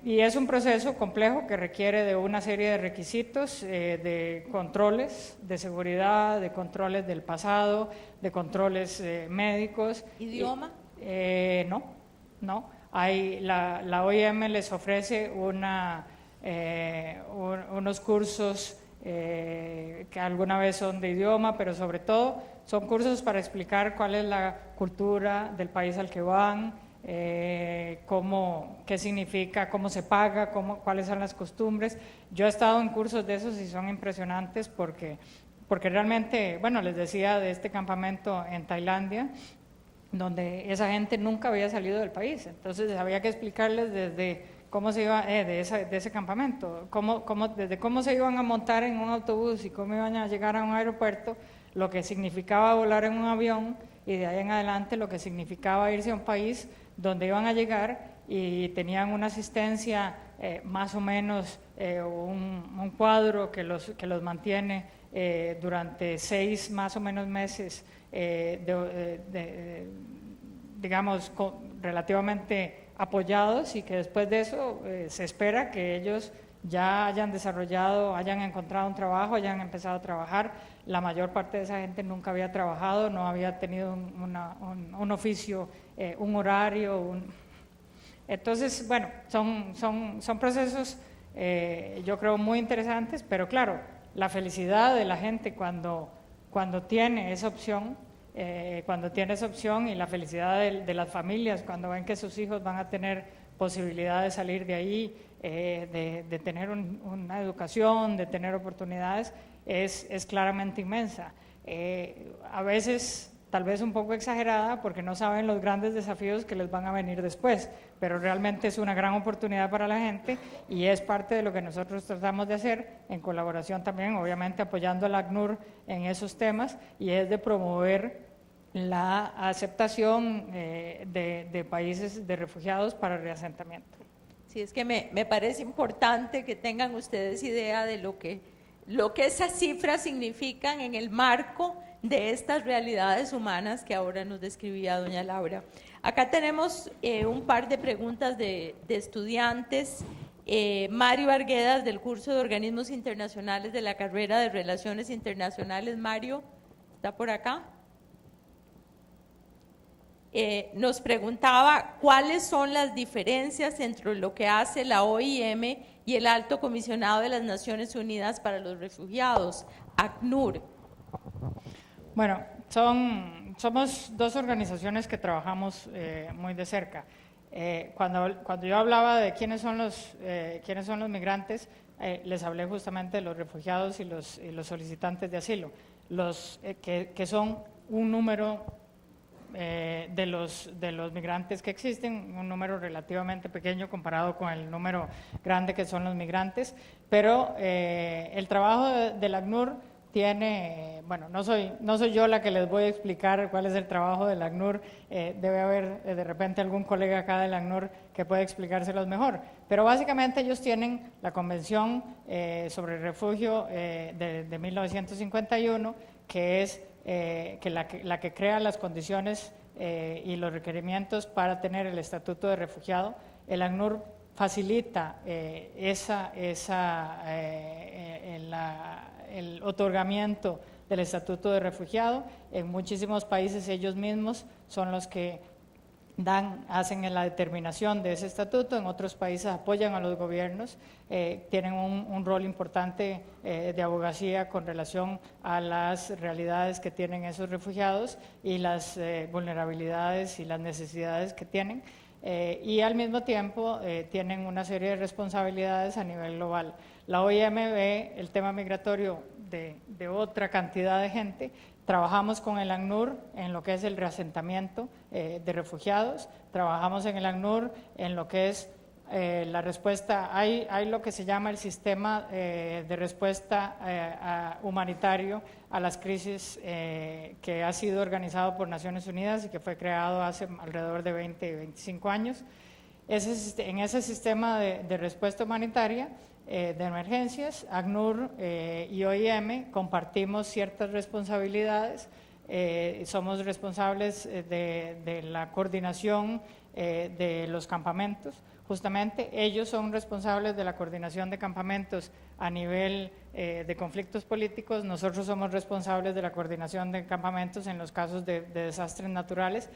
Y es un proceso complejo que requiere de una serie de requisitos, de controles de seguridad, de controles del pasado, de controles médicos. ¿Idioma? No. La OIM les ofrece unos cursos que alguna vez son de idioma, pero sobre todo son cursos para explicar cuál es la cultura del país al que van, qué significa, cómo se paga, cuáles son las costumbres. Yo he estado en cursos de esos y son impresionantes porque realmente, bueno, les decía de este campamento en Tailandia, donde esa gente nunca había salido del país, entonces había que explicarles desde cómo se iba de ese campamento, desde cómo se iban a montar en un autobús y cómo iban a llegar a un aeropuerto, lo que significaba volar en un avión, y de ahí en adelante lo que significaba irse a un país donde iban a llegar y tenían una asistencia más o menos, un cuadro que los mantiene durante 6 más o menos meses, digamos, relativamente apoyados, y que después de eso se espera que ellos ya hayan desarrollado, hayan encontrado un trabajo, hayan empezado a trabajar. La mayor parte de esa gente nunca había trabajado, no había tenido un oficio, un horario. Entonces, bueno, son procesos yo creo muy interesantes, pero claro, la felicidad de la gente cuando tiene esa opción, y la felicidad de las familias cuando ven que sus hijos van a tener posibilidad de salir de ahí, de tener una educación, de tener oportunidades, es claramente inmensa. A veces tal vez un poco exagerada porque no saben los grandes desafíos que les van a venir después, pero realmente es una gran oportunidad para la gente y es parte de lo que nosotros tratamos de hacer en colaboración también, obviamente apoyando al ACNUR en esos temas, y es de promover la aceptación de países de refugiados para reasentamiento. Sí, es que me parece importante que tengan ustedes idea de lo que esas cifras significan en el marco de estas realidades humanas que ahora nos describía doña Laura. Acá tenemos un par de preguntas de estudiantes. Mario Arguedas, del curso de Organismos Internacionales de la carrera de Relaciones Internacionales. Mario, ¿está por acá? Nos preguntaba cuáles son las diferencias entre lo que hace la OIM y el Alto Comisionado de las Naciones Unidas para los Refugiados, ACNUR. Bueno, Somos dos organizaciones que trabajamos muy de cerca. Cuando yo hablaba de quiénes son los migrantes, les hablé justamente de los refugiados y los solicitantes de asilo, que son un número de los migrantes que existen, un número relativamente pequeño comparado con el número grande que son los migrantes, pero el trabajo del ACNUR tiene, bueno, no soy yo la que les voy a explicar cuál es el trabajo del ACNUR, debe haber de repente algún colega acá del ACNUR que pueda explicárselos mejor, pero básicamente ellos tienen la Convención sobre el Refugio de 1951, que es la que crea las condiciones y los requerimientos para tener el estatuto de refugiado. El ACNUR facilita el otorgamiento del estatuto de refugiado. En muchísimos países ellos mismos son los que hacen la determinación de ese estatuto, en otros países apoyan a los gobiernos, tienen un rol importante de abogacía con relación a las realidades que tienen esos refugiados y las vulnerabilidades y las necesidades que tienen. Y al mismo tiempo tienen una serie de responsabilidades a nivel global. La OIM ve el tema migratorio de otra cantidad de gente. Trabajamos con el ACNUR en lo que es el reasentamiento de refugiados, trabajamos en el ACNUR en lo que es la respuesta, hay lo que se llama el sistema de respuesta humanitario a las crisis que ha sido organizado por Naciones Unidas y que fue creado hace alrededor de 20, 25 años. En ese sistema de respuesta humanitaria de emergencias, ACNUR y OIM compartimos ciertas responsabilidades, somos responsables de la coordinación de los campamentos. Justamente ellos son responsables de la coordinación de campamentos a nivel de conflictos políticos, nosotros somos responsables de la coordinación de campamentos en los casos de desastres naturales.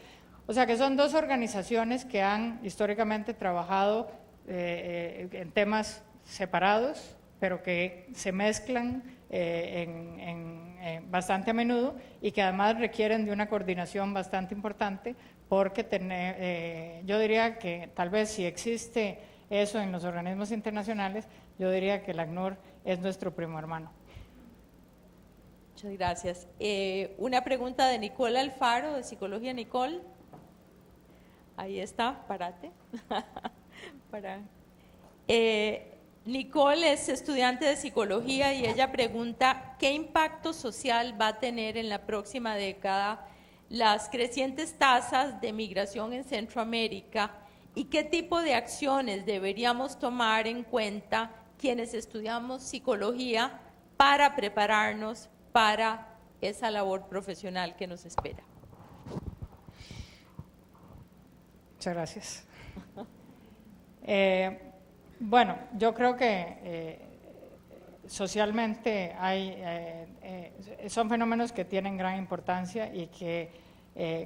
O sea que son dos organizaciones que han históricamente trabajado en temas separados, pero que se mezclan bastante a menudo y que además requieren de una coordinación bastante importante, porque yo diría que tal vez si existe eso en los organismos internacionales, yo diría que el ACNUR es nuestro primo hermano. Muchas gracias. Una pregunta de Nicole Alfaro, de Psicología. Nicole, ahí está, párate. Nicole es estudiante de psicología y ella pregunta ¿qué impacto social va a tener en la próxima década las crecientes tasas de migración en Centroamérica y qué tipo de acciones deberíamos tomar en cuenta quienes estudiamos psicología para prepararnos para esa labor profesional que nos espera? Muchas gracias. Bueno, yo creo que socialmente son fenómenos que tienen gran importancia y que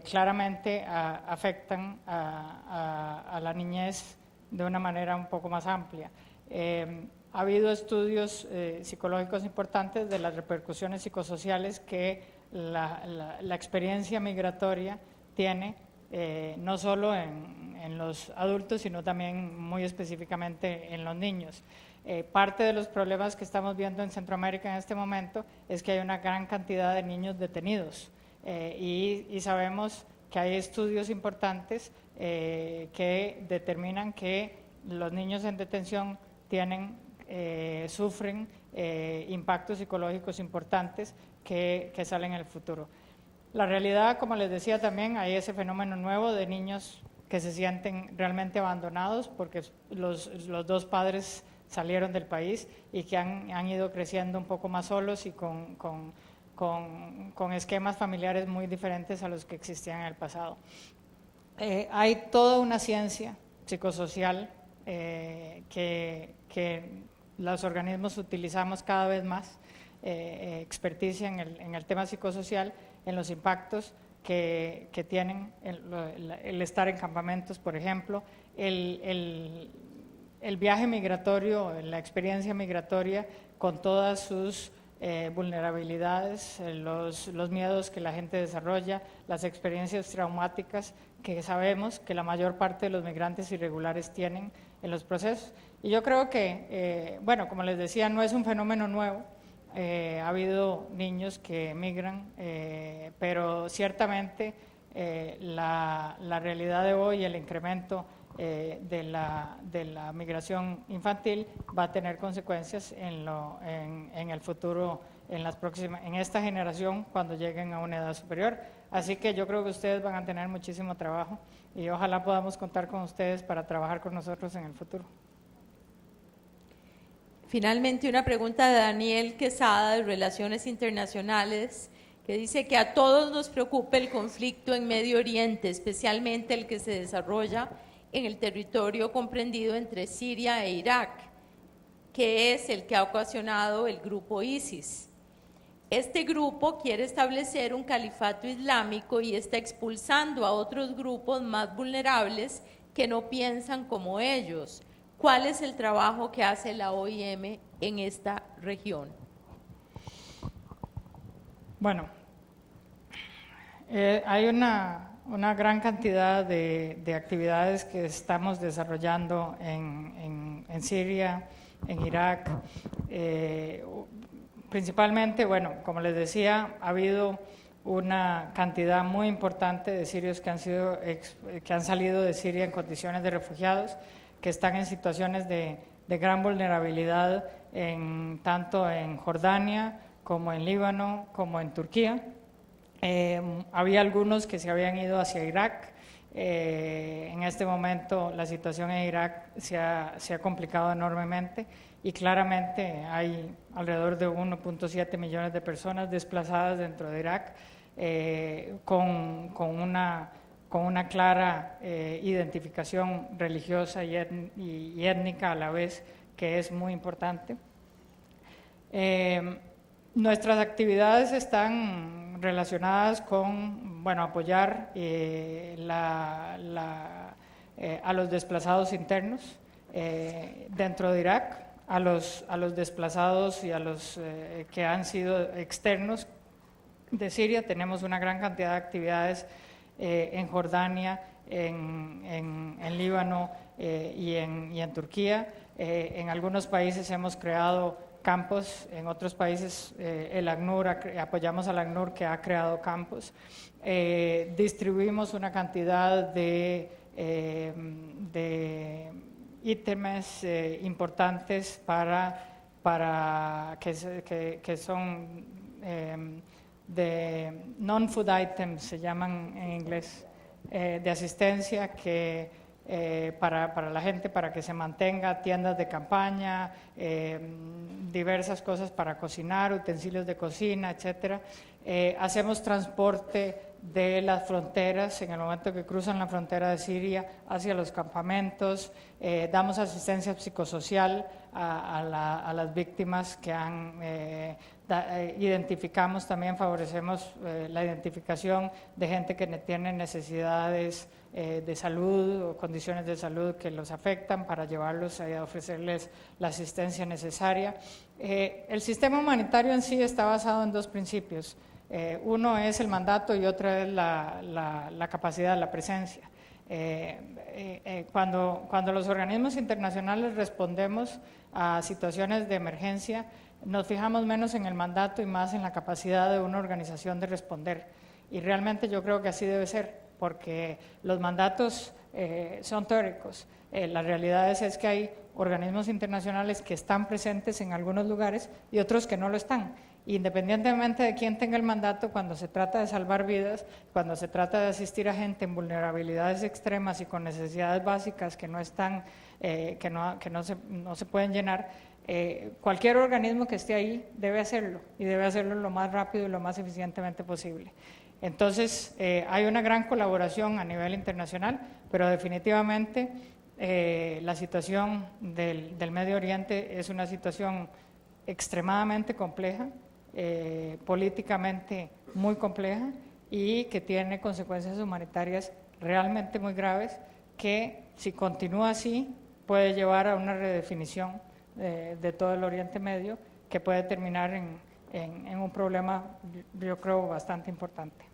claramente afectan a la niñez de una manera un poco más amplia. Ha habido estudios psicológicos importantes de las repercusiones psicosociales que la experiencia migratoria tiene, no solo en los adultos, sino también muy específicamente en los niños. Parte de los problemas que estamos viendo en Centroamérica en este momento es que hay una gran cantidad de niños detenidos y sabemos que hay estudios importantes que determinan que los niños en detención sufren impactos psicológicos importantes que salen en el futuro. La realidad, como les decía también, hay ese fenómeno nuevo de niños que se sienten realmente abandonados porque los dos padres salieron del país y que han ido creciendo un poco más solos y con esquemas familiares muy diferentes a los que existían en el pasado. Hay toda una ciencia psicosocial que los organismos utilizamos cada vez más, experticia en el tema psicosocial, en los impactos que tienen el estar en campamentos, por ejemplo, el viaje migratorio, la experiencia migratoria con todas sus vulnerabilidades, los miedos que la gente desarrolla, las experiencias traumáticas que sabemos que la mayor parte de los migrantes irregulares tienen en los procesos. Y yo creo que, bueno, como les decía, no es un fenómeno nuevo. Ha habido niños que migran, pero ciertamente la realidad de hoy, el incremento de la migración infantil va a tener consecuencias en el futuro, en esta generación, cuando lleguen a una edad superior. Así que yo creo que ustedes van a tener muchísimo trabajo y ojalá podamos contar con ustedes para trabajar con nosotros en el futuro. Finalmente, una pregunta de Daniel Quesada, de Relaciones Internacionales, que dice que a todos nos preocupa el conflicto en Medio Oriente, especialmente el que se desarrolla en el territorio comprendido entre Siria e Irak, que es el que ha ocasionado el grupo ISIS. Este grupo quiere establecer un califato islámico y está expulsando a otros grupos más vulnerables que no piensan como ellos. ¿Cuál es el trabajo que hace la OIM en esta región? Bueno, hay una gran cantidad de actividades que estamos desarrollando en Siria, en Irak. Principalmente, bueno, como les decía, ha habido una cantidad muy importante de sirios que han salido de Siria en condiciones de refugiados, que están en situaciones de gran vulnerabilidad tanto en Jordania como en Líbano, como en Turquía. Había algunos que se habían ido hacia Irak. En este momento la situación en Irak se ha complicado enormemente y claramente hay alrededor de 1.7 millones de personas desplazadas dentro de Irak con una clara identificación religiosa y étnica a la vez, que es muy importante. Nuestras actividades están relacionadas con, bueno, apoyar a los desplazados internos dentro de Irak, a los desplazados y a los que han sido externos de Siria. Tenemos una gran cantidad de actividades en Jordania, en Líbano y en Turquía. En algunos países hemos creado campos, en otros países el ACNUR, apoyamos al ACNUR que ha creado campos. Distribuimos una cantidad de ítems importantes que son de non-food items, se llaman en inglés, de asistencia para la gente, para que se mantenga, tiendas de campaña, diversas cosas para cocinar, utensilios de cocina, etcétera. Hacemos transporte de las fronteras en el momento que cruzan la frontera de Siria hacia los campamentos. Damos asistencia psicosocial a las víctimas que identificamos, también favorecemos la identificación de gente que tiene necesidades de salud o condiciones de salud que los afectan, para llevarlos a ofrecerles la asistencia necesaria. El sistema humanitario en sí está basado en dos principios. Uno es el mandato y otro es la capacidad, la presencia. Cuando los organismos internacionales respondemos a situaciones de emergencia, nos fijamos menos en el mandato y más en la capacidad de una organización de responder. Y realmente yo creo que así debe ser, porque los mandatos son teóricos. La realidad es que hay organismos internacionales que están presentes en algunos lugares y otros que no lo están. Independientemente de quién tenga el mandato, cuando se trata de salvar vidas, cuando se trata de asistir a gente en vulnerabilidades extremas y con necesidades básicas que no se pueden llenar, cualquier organismo que esté ahí debe hacerlo, y debe hacerlo lo más rápido y lo más eficientemente posible. Entonces, hay una gran colaboración a nivel internacional, pero definitivamente la situación del Medio Oriente es una situación extremadamente compleja, políticamente muy compleja, y que tiene consecuencias humanitarias realmente muy graves, que si continúa así puede llevar a una redefinición de todo el Oriente Medio, que puede terminar en un problema, yo creo, bastante importante.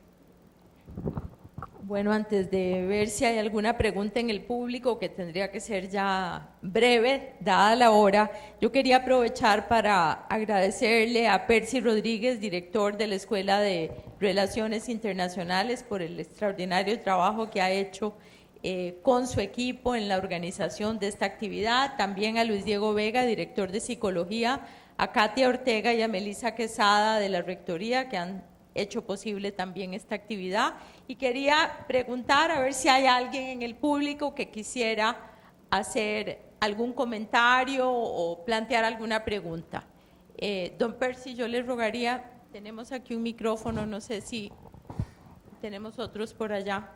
Bueno, antes de ver si hay alguna pregunta en el público, que tendría que ser ya breve, dada la hora, yo quería aprovechar para agradecerle a Percy Rodríguez, director de la Escuela de Relaciones Internacionales, por el extraordinario trabajo que ha hecho con su equipo en la organización de esta actividad, también a Luis Diego Vega, director de Psicología, a Katia Ortega y a Melissa Quesada de la Rectoría, que han hecho posible también esta actividad. Y quería preguntar a ver si hay alguien en el público que quisiera hacer algún comentario o plantear alguna pregunta. Don Percy, yo le rogaría, tenemos aquí un micrófono, no sé si tenemos otros por allá.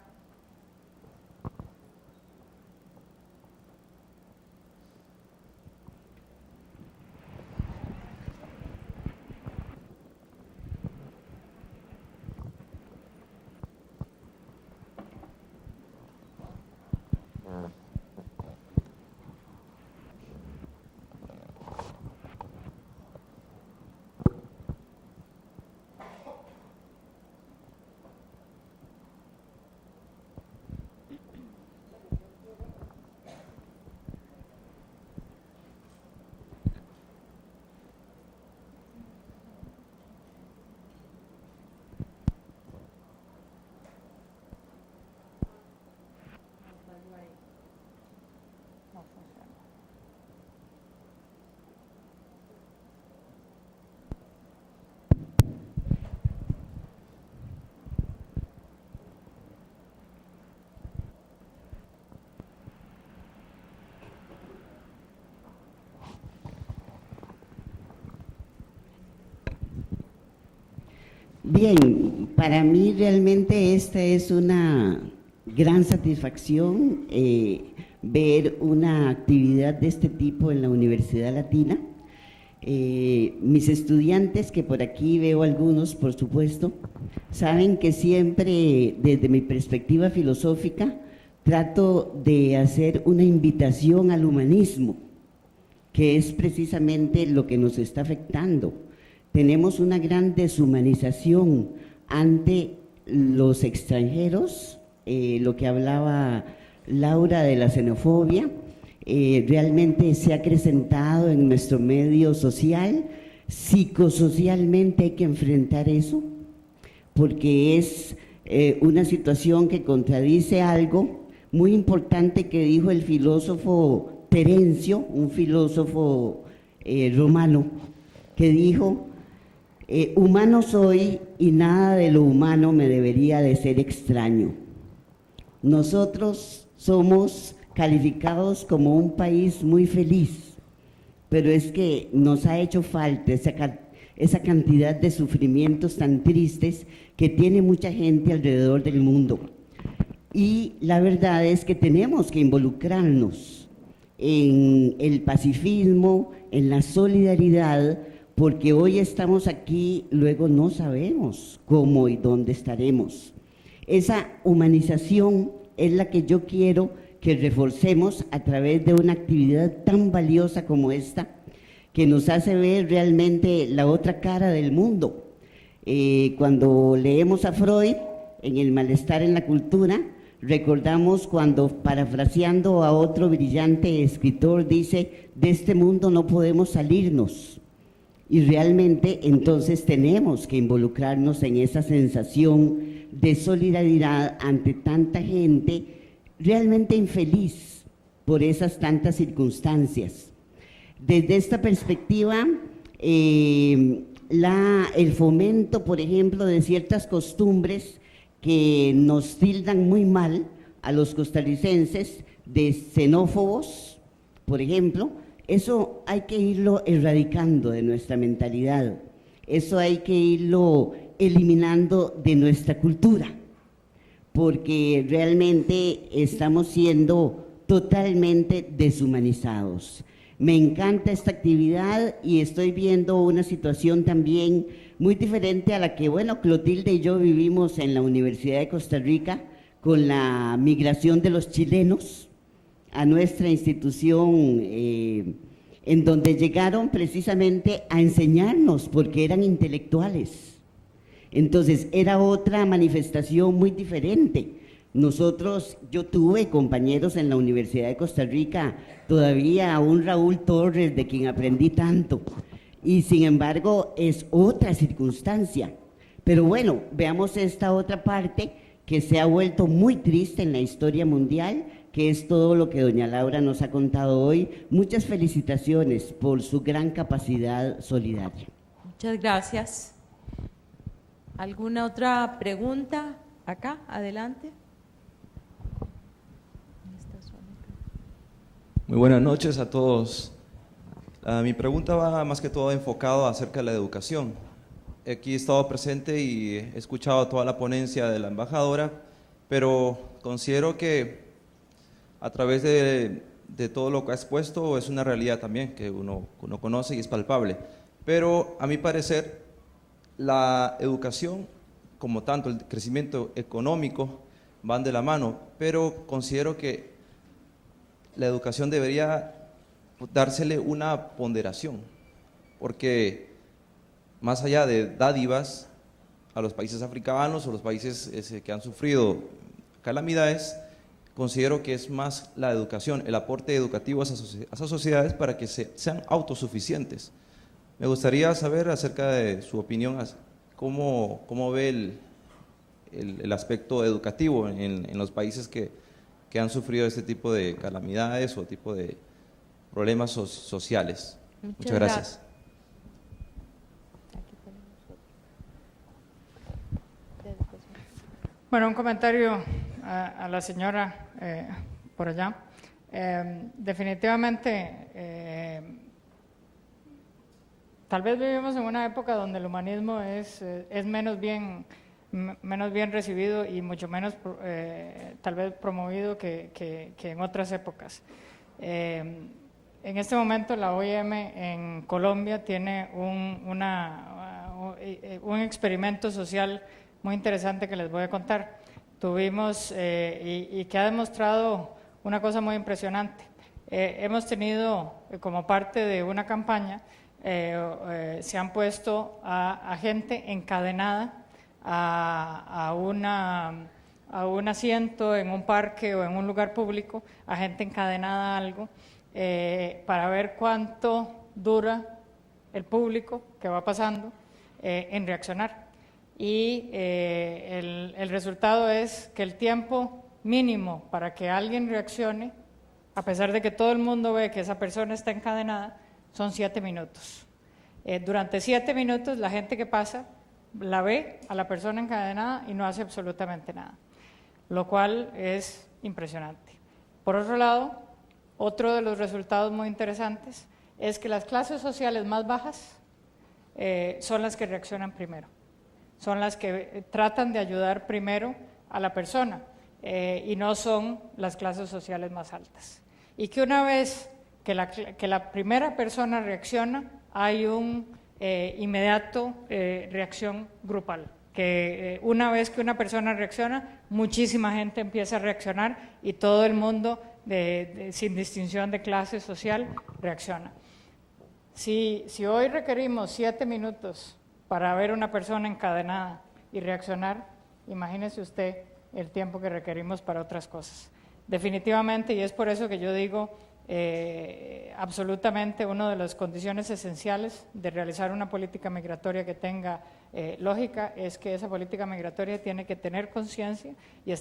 Bien, para mí realmente esta es una gran satisfacción ver una actividad de este tipo en la Universidad Latina. Mis estudiantes, que por aquí veo algunos, por supuesto, saben que siempre desde mi perspectiva filosófica trato de hacer una invitación al humanismo, que es precisamente lo que nos está afectando. Tenemos una gran deshumanización ante los extranjeros, lo que hablaba Laura de la xenofobia, realmente se ha acrecentado en nuestro medio social. Psicosocialmente hay que enfrentar eso, porque es una situación que contradice algo muy importante que dijo el filósofo Terencio, un filósofo romano, que dijo: humano soy y nada de lo humano me debería de ser extraño. Nosotros somos calificados como un país muy feliz, pero es que nos ha hecho falta esa cantidad de sufrimientos tan tristes que tiene mucha gente alrededor del mundo. Y la verdad es que tenemos que involucrarnos en el pacifismo, en la solidaridad, porque hoy estamos aquí, luego no sabemos cómo y dónde estaremos. Esa humanización es la que yo quiero que reforcemos a través de una actividad tan valiosa como esta, que nos hace ver realmente la otra cara del mundo. Cuando leemos a Freud, en El malestar en la cultura, recordamos cuando, parafraseando a otro brillante escritor, dice: de este mundo no podemos salirnos. Y realmente entonces tenemos que involucrarnos en esa sensación de solidaridad ante tanta gente realmente infeliz por esas tantas circunstancias. Desde esta perspectiva, el fomento, por ejemplo, de ciertas costumbres que nos tildan muy mal a los costarricenses de xenófobos, por ejemplo, eso hay que irlo erradicando de nuestra mentalidad, eso hay que irlo eliminando de nuestra cultura, porque realmente estamos siendo totalmente deshumanizados. Me encanta esta actividad y estoy viendo una situación también muy diferente a la que, bueno, Clotilde y yo vivimos en la Universidad de Costa Rica con la migración de los chilenos a nuestra institución en donde llegaron precisamente a enseñarnos porque eran intelectuales. Entonces era otra manifestación muy diferente. Nosotros, yo tuve compañeros en la Universidad de Costa Rica, todavía un Raúl Torres, de quien aprendí tanto, y sin embargo es otra circunstancia. Pero bueno, veamos esta otra parte que se ha vuelto muy triste en la historia mundial, que es todo lo que doña Laura nos ha contado hoy. Muchas felicitaciones por su gran capacidad solidaria. Muchas gracias. ¿Alguna otra pregunta? Acá, adelante. Muy buenas noches a todos. Mi pregunta va más que todo enfocado acerca de la educación. Aquí he estado presente y he escuchado toda la ponencia de la embajadora, pero considero que a través de todo lo que ha expuesto es una realidad también que uno conoce y es palpable. Pero a mi parecer, la educación, como tanto el crecimiento económico, van de la mano, pero considero que la educación debería dársele una ponderación, porque más allá de dádivas a los países africanos o los países que han sufrido calamidades, considero que es más la educación, el aporte educativo a esas sociedades para que sean autosuficientes. Me gustaría saber acerca de su opinión, cómo ve el aspecto educativo en los países que han sufrido este tipo de calamidades o tipo de problemas sociales. Muchas gracias. Bueno, un comentario a la señora por allá. Definitivamente, tal vez vivimos en una época donde el humanismo es menos bien recibido y mucho menos tal vez promovido que en otras épocas. En este momento la OIM en Colombia tiene un experimento social muy interesante que les voy a contar. Tuvimos y que ha demostrado una cosa muy impresionante. Hemos tenido como parte de una campaña, se han puesto a gente encadenada a un asiento en un parque o en un lugar público, a gente encadenada a algo, para ver cuánto dura el público que va pasando en reaccionar. Y el resultado es que el tiempo mínimo para que alguien reaccione, a pesar de que todo el mundo ve que esa persona está encadenada, son 7 minutos. Durante 7 minutos la gente que pasa la ve a la persona encadenada y no hace absolutamente nada, lo cual es impresionante. Por otro lado, otro de los resultados muy interesantes es que las clases sociales más bajas son las que reaccionan primero, son las que tratan de ayudar primero a la persona y no son las clases sociales más altas. Y que una vez que la primera persona reacciona, hay un inmediato reacción grupal, que una vez que una persona reacciona, muchísima gente empieza a reaccionar y todo el mundo, sin distinción de clase social, reacciona. Si hoy requerimos 7 minutos para ver una persona encadenada y reaccionar, imagínese usted el tiempo que requerimos para otras cosas. Definitivamente, y es por eso que yo digo, absolutamente una de las condiciones esenciales de realizar una política migratoria que tenga lógica es que esa política migratoria tiene que tener conciencia y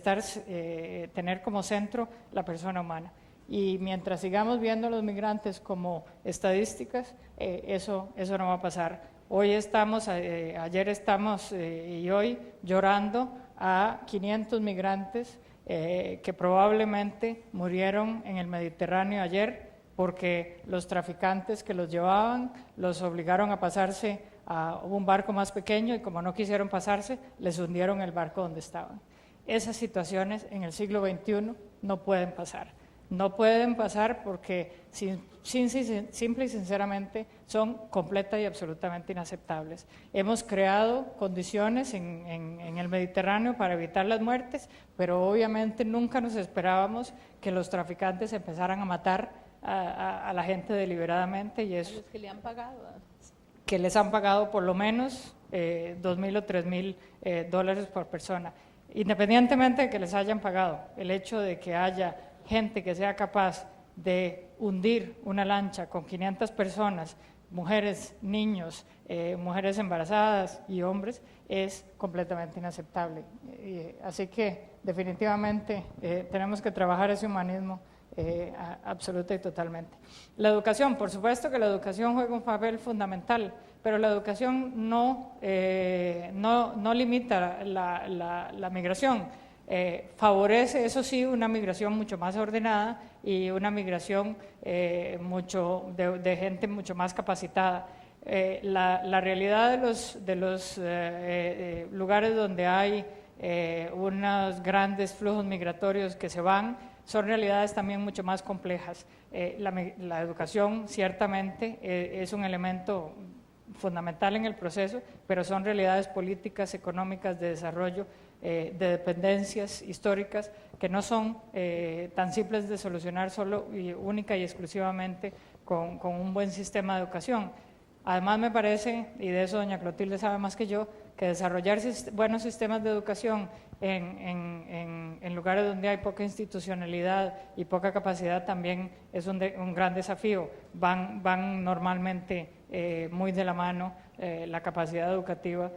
tener como centro la persona humana. Y mientras sigamos viendo a los migrantes como estadísticas, eso no va a pasar. Hoy estamos, ayer estamos y hoy llorando a 500 migrantes que probablemente murieron en el Mediterráneo ayer porque los traficantes que los llevaban los obligaron a pasarse a un barco más pequeño y como no quisieron pasarse, les hundieron el barco donde estaban. Esas situaciones en el siglo XXI no pueden pasar. No pueden pasar porque simple y sinceramente son completa y absolutamente inaceptables. Hemos creado condiciones en el Mediterráneo para evitar las muertes, pero obviamente nunca nos esperábamos que los traficantes empezaran a matar a la gente deliberadamente, y es Los que le han pagado. que les han pagado por lo menos $2,000 o $3,000 por persona. Independientemente de que les hayan pagado, el hecho de que haya gente que sea capaz de hundir una lancha con 500 personas, mujeres, niños, mujeres embarazadas y hombres, es completamente inaceptable. Así que definitivamente tenemos que trabajar ese humanismo absoluta y totalmente. La educación, por supuesto que la educación juega un papel fundamental, pero la educación no limita la migración, favorece, eso sí, una migración mucho más ordenada y una migración de gente mucho más capacitada. La realidad de los lugares donde hay unos grandes flujos migratorios que se van son realidades también mucho más complejas. La educación ciertamente es un elemento fundamental en el proceso, pero son realidades políticas, económicas, de desarrollo, de dependencias históricas que no son tan simples de solucionar solo y única y exclusivamente con un buen sistema de educación. Además me parece, y de eso doña Clotilde sabe más que yo, que desarrollar buenos sistemas de educación en lugares donde hay poca institucionalidad y poca capacidad también es un gran desafío. Van normalmente muy de la mano la capacidad educativa,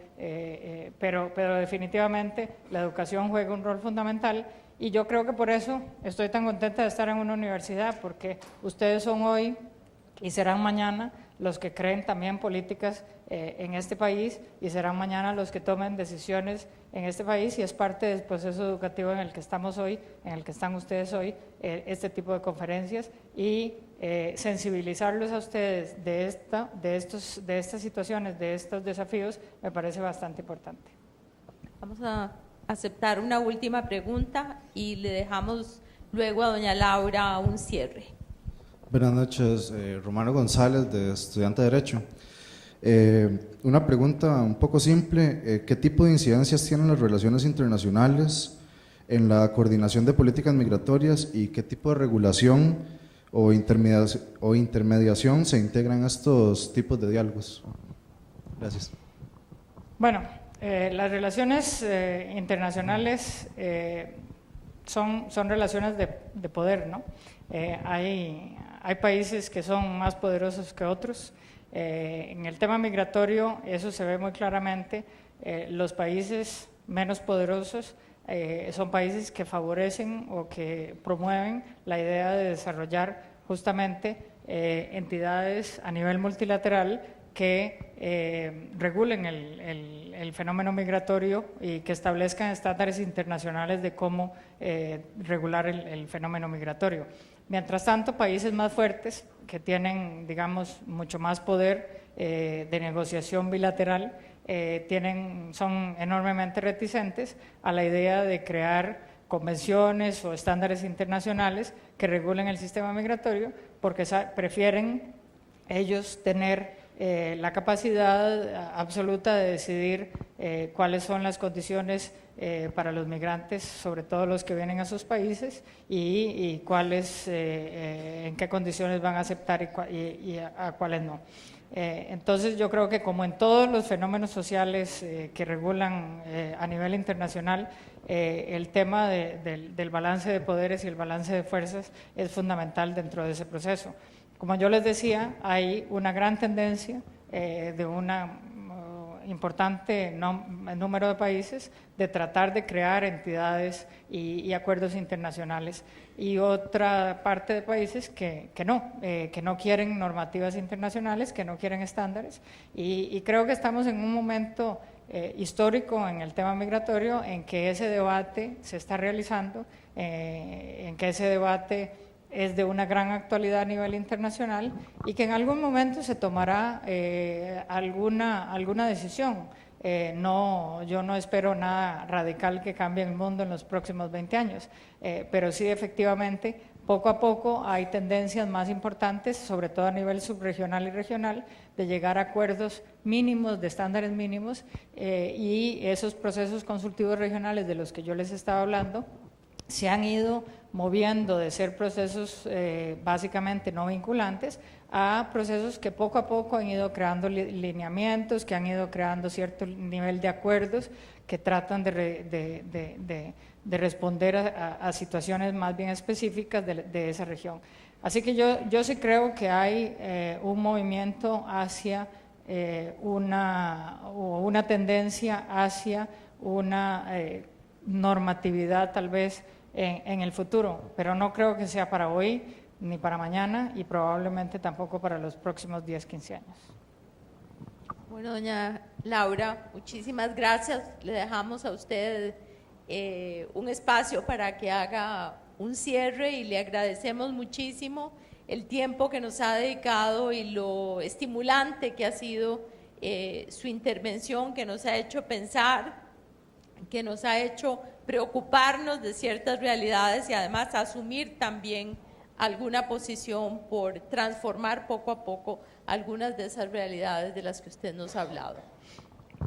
pero definitivamente la educación juega un rol fundamental, y yo creo que por eso estoy tan contenta de estar en una universidad, porque ustedes son hoy y serán mañana los que creen también políticas en este país, y serán mañana los que tomen decisiones en este país, y es parte del proceso educativo en el que estamos hoy, en el que están ustedes hoy, este tipo de conferencias, y sensibilizarlos a ustedes de estas situaciones, de estos desafíos, me parece bastante importante. Vamos a aceptar una última pregunta y le dejamos luego a doña Laura un cierre. Buenas noches, Romano González, de Estudiante de Derecho. Una pregunta un poco simple: ¿qué tipo de incidencias tienen las relaciones internacionales en la coordinación de políticas migratorias, y qué tipo de regulación o intermediación se integran a estos tipos de diálogos? Gracias. Bueno, las relaciones internacionales son relaciones de poder, ¿no? Hay países que son más poderosos que otros. En el tema migratorio eso se ve muy claramente. Los países menos poderosos son países que favorecen o que promueven la idea de desarrollar justamente entidades a nivel multilateral que regulen el fenómeno migratorio y que establezcan estándares internacionales de cómo regular el fenómeno migratorio. Mientras tanto, países más fuertes, que tienen, digamos, mucho más poder de negociación bilateral, son enormemente reticentes a la idea de crear convenciones o estándares internacionales que regulen el sistema migratorio, porque prefieren ellos tener la capacidad absoluta de decidir cuáles son las condiciones para los migrantes, sobre todo los que vienen a sus países, y cuáles, en qué condiciones van a aceptar y a cuáles no. Entonces yo creo que, como en todos los fenómenos sociales que regulan a nivel internacional, el tema del balance de poderes y el balance de fuerzas es fundamental dentro de ese proceso. Como yo les decía, hay una gran tendencia de un importante número de países de tratar de crear entidades y acuerdos internacionales, y otra parte de países que no quieren normativas internacionales, que no quieren estándares, y creo que estamos en un momento histórico en el tema migratorio en que ese debate se está realizando, en que ese debate es de una gran actualidad a nivel internacional, y que en algún momento se tomará alguna decisión. Yo no espero nada radical que cambie el mundo en los próximos 20 años, pero sí, efectivamente, poco a poco hay tendencias más importantes, sobre todo a nivel subregional y regional, de llegar a acuerdos mínimos, de estándares mínimos, y esos procesos consultivos regionales de los que yo les estaba hablando se han ido moviendo de ser procesos básicamente no vinculantes a procesos que poco a poco han ido creando lineamientos, que han ido creando cierto nivel de acuerdos que tratan de responder a situaciones más bien específicas de esa región. Así que yo sí creo que hay un movimiento hacia una tendencia hacia una normatividad tal vez en el futuro, pero no creo que sea para hoy ni para mañana y probablemente tampoco para los próximos 10, 15 años. Bueno, doña Laura, muchísimas gracias. Le dejamos a usted un espacio para que haga un cierre y le agradecemos muchísimo el tiempo que nos ha dedicado y lo estimulante que ha sido su intervención, que nos ha hecho pensar, que nos ha hecho preocuparnos de ciertas realidades y además asumir también alguna posición por transformar poco a poco algunas de esas realidades de las que usted nos ha hablado.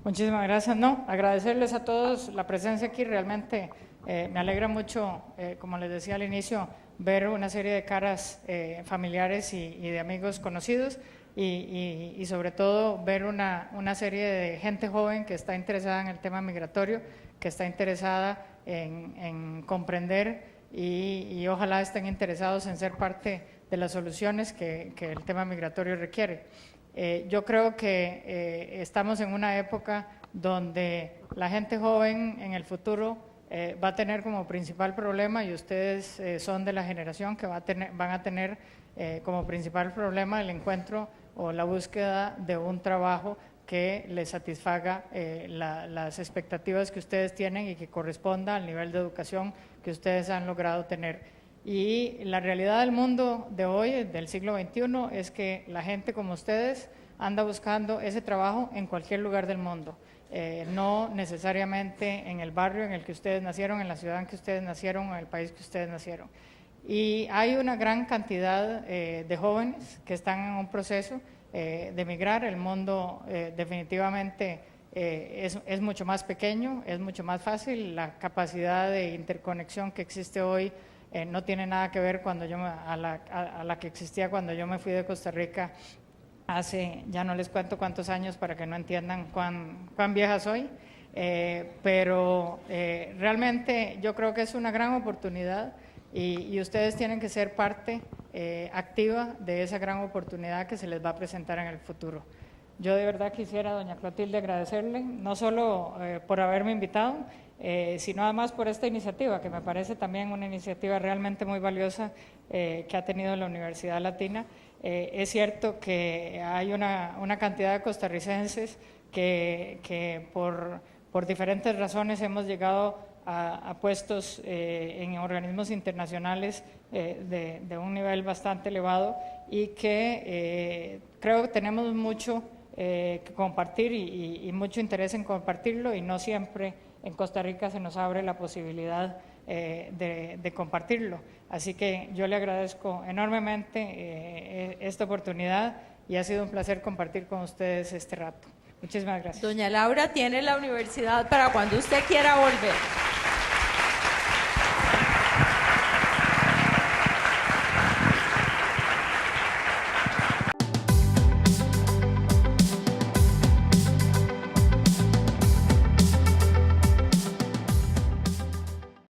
Muchísimas gracias. No, agradecerles a todos la presencia aquí. Realmente me alegra mucho, como les decía al inicio, ver una serie de caras familiares y de amigos conocidos y sobre todo ver una serie de gente joven que está interesada en el tema migratorio, que está interesada en comprender y ojalá estén interesados en ser parte de las soluciones que el tema migratorio requiere. Yo creo que estamos en una época donde la gente joven en el futuro va a tener como principal problema, y ustedes son de la generación que van a tener como principal problema el encuentro o la búsqueda de un trabajo que les satisfaga las expectativas que ustedes tienen y que corresponda al nivel de educación que ustedes han logrado tener. Y la realidad del mundo de hoy, del siglo XXI, es que la gente como ustedes anda buscando ese trabajo en cualquier lugar del mundo, no necesariamente en el barrio en el que ustedes nacieron, en la ciudad en que ustedes nacieron, en el país que ustedes nacieron. Y hay una gran cantidad de jóvenes que están en un proceso de emigrar. El mundo definitivamente es mucho más pequeño, es mucho más fácil. La capacidad de interconexión que existe hoy no tiene nada que ver a la que existía cuando yo me fui de Costa Rica hace, ya no les cuento cuántos años para que no entiendan cuán vieja soy, pero realmente yo creo que es una gran oportunidad y ustedes tienen que ser parte activa de esa gran oportunidad que se les va a presentar en el futuro. Yo de verdad quisiera, doña Clotilde, agradecerle, no solo por haberme invitado, sino además por esta iniciativa, que me parece también una iniciativa realmente muy valiosa que ha tenido la Universidad Latina. Es cierto que hay una cantidad de costarricenses que por diferentes razones hemos llegado a puestos en organismos internacionales de un nivel bastante elevado y que creo que tenemos mucho que compartir y mucho interés en compartirlo, y no siempre en Costa Rica se nos abre la posibilidad de compartirlo. Así que yo le agradezco enormemente esta oportunidad y ha sido un placer compartir con ustedes este rato. Muchísimas gracias. Doña Laura tiene la universidad para cuando usted quiera volver.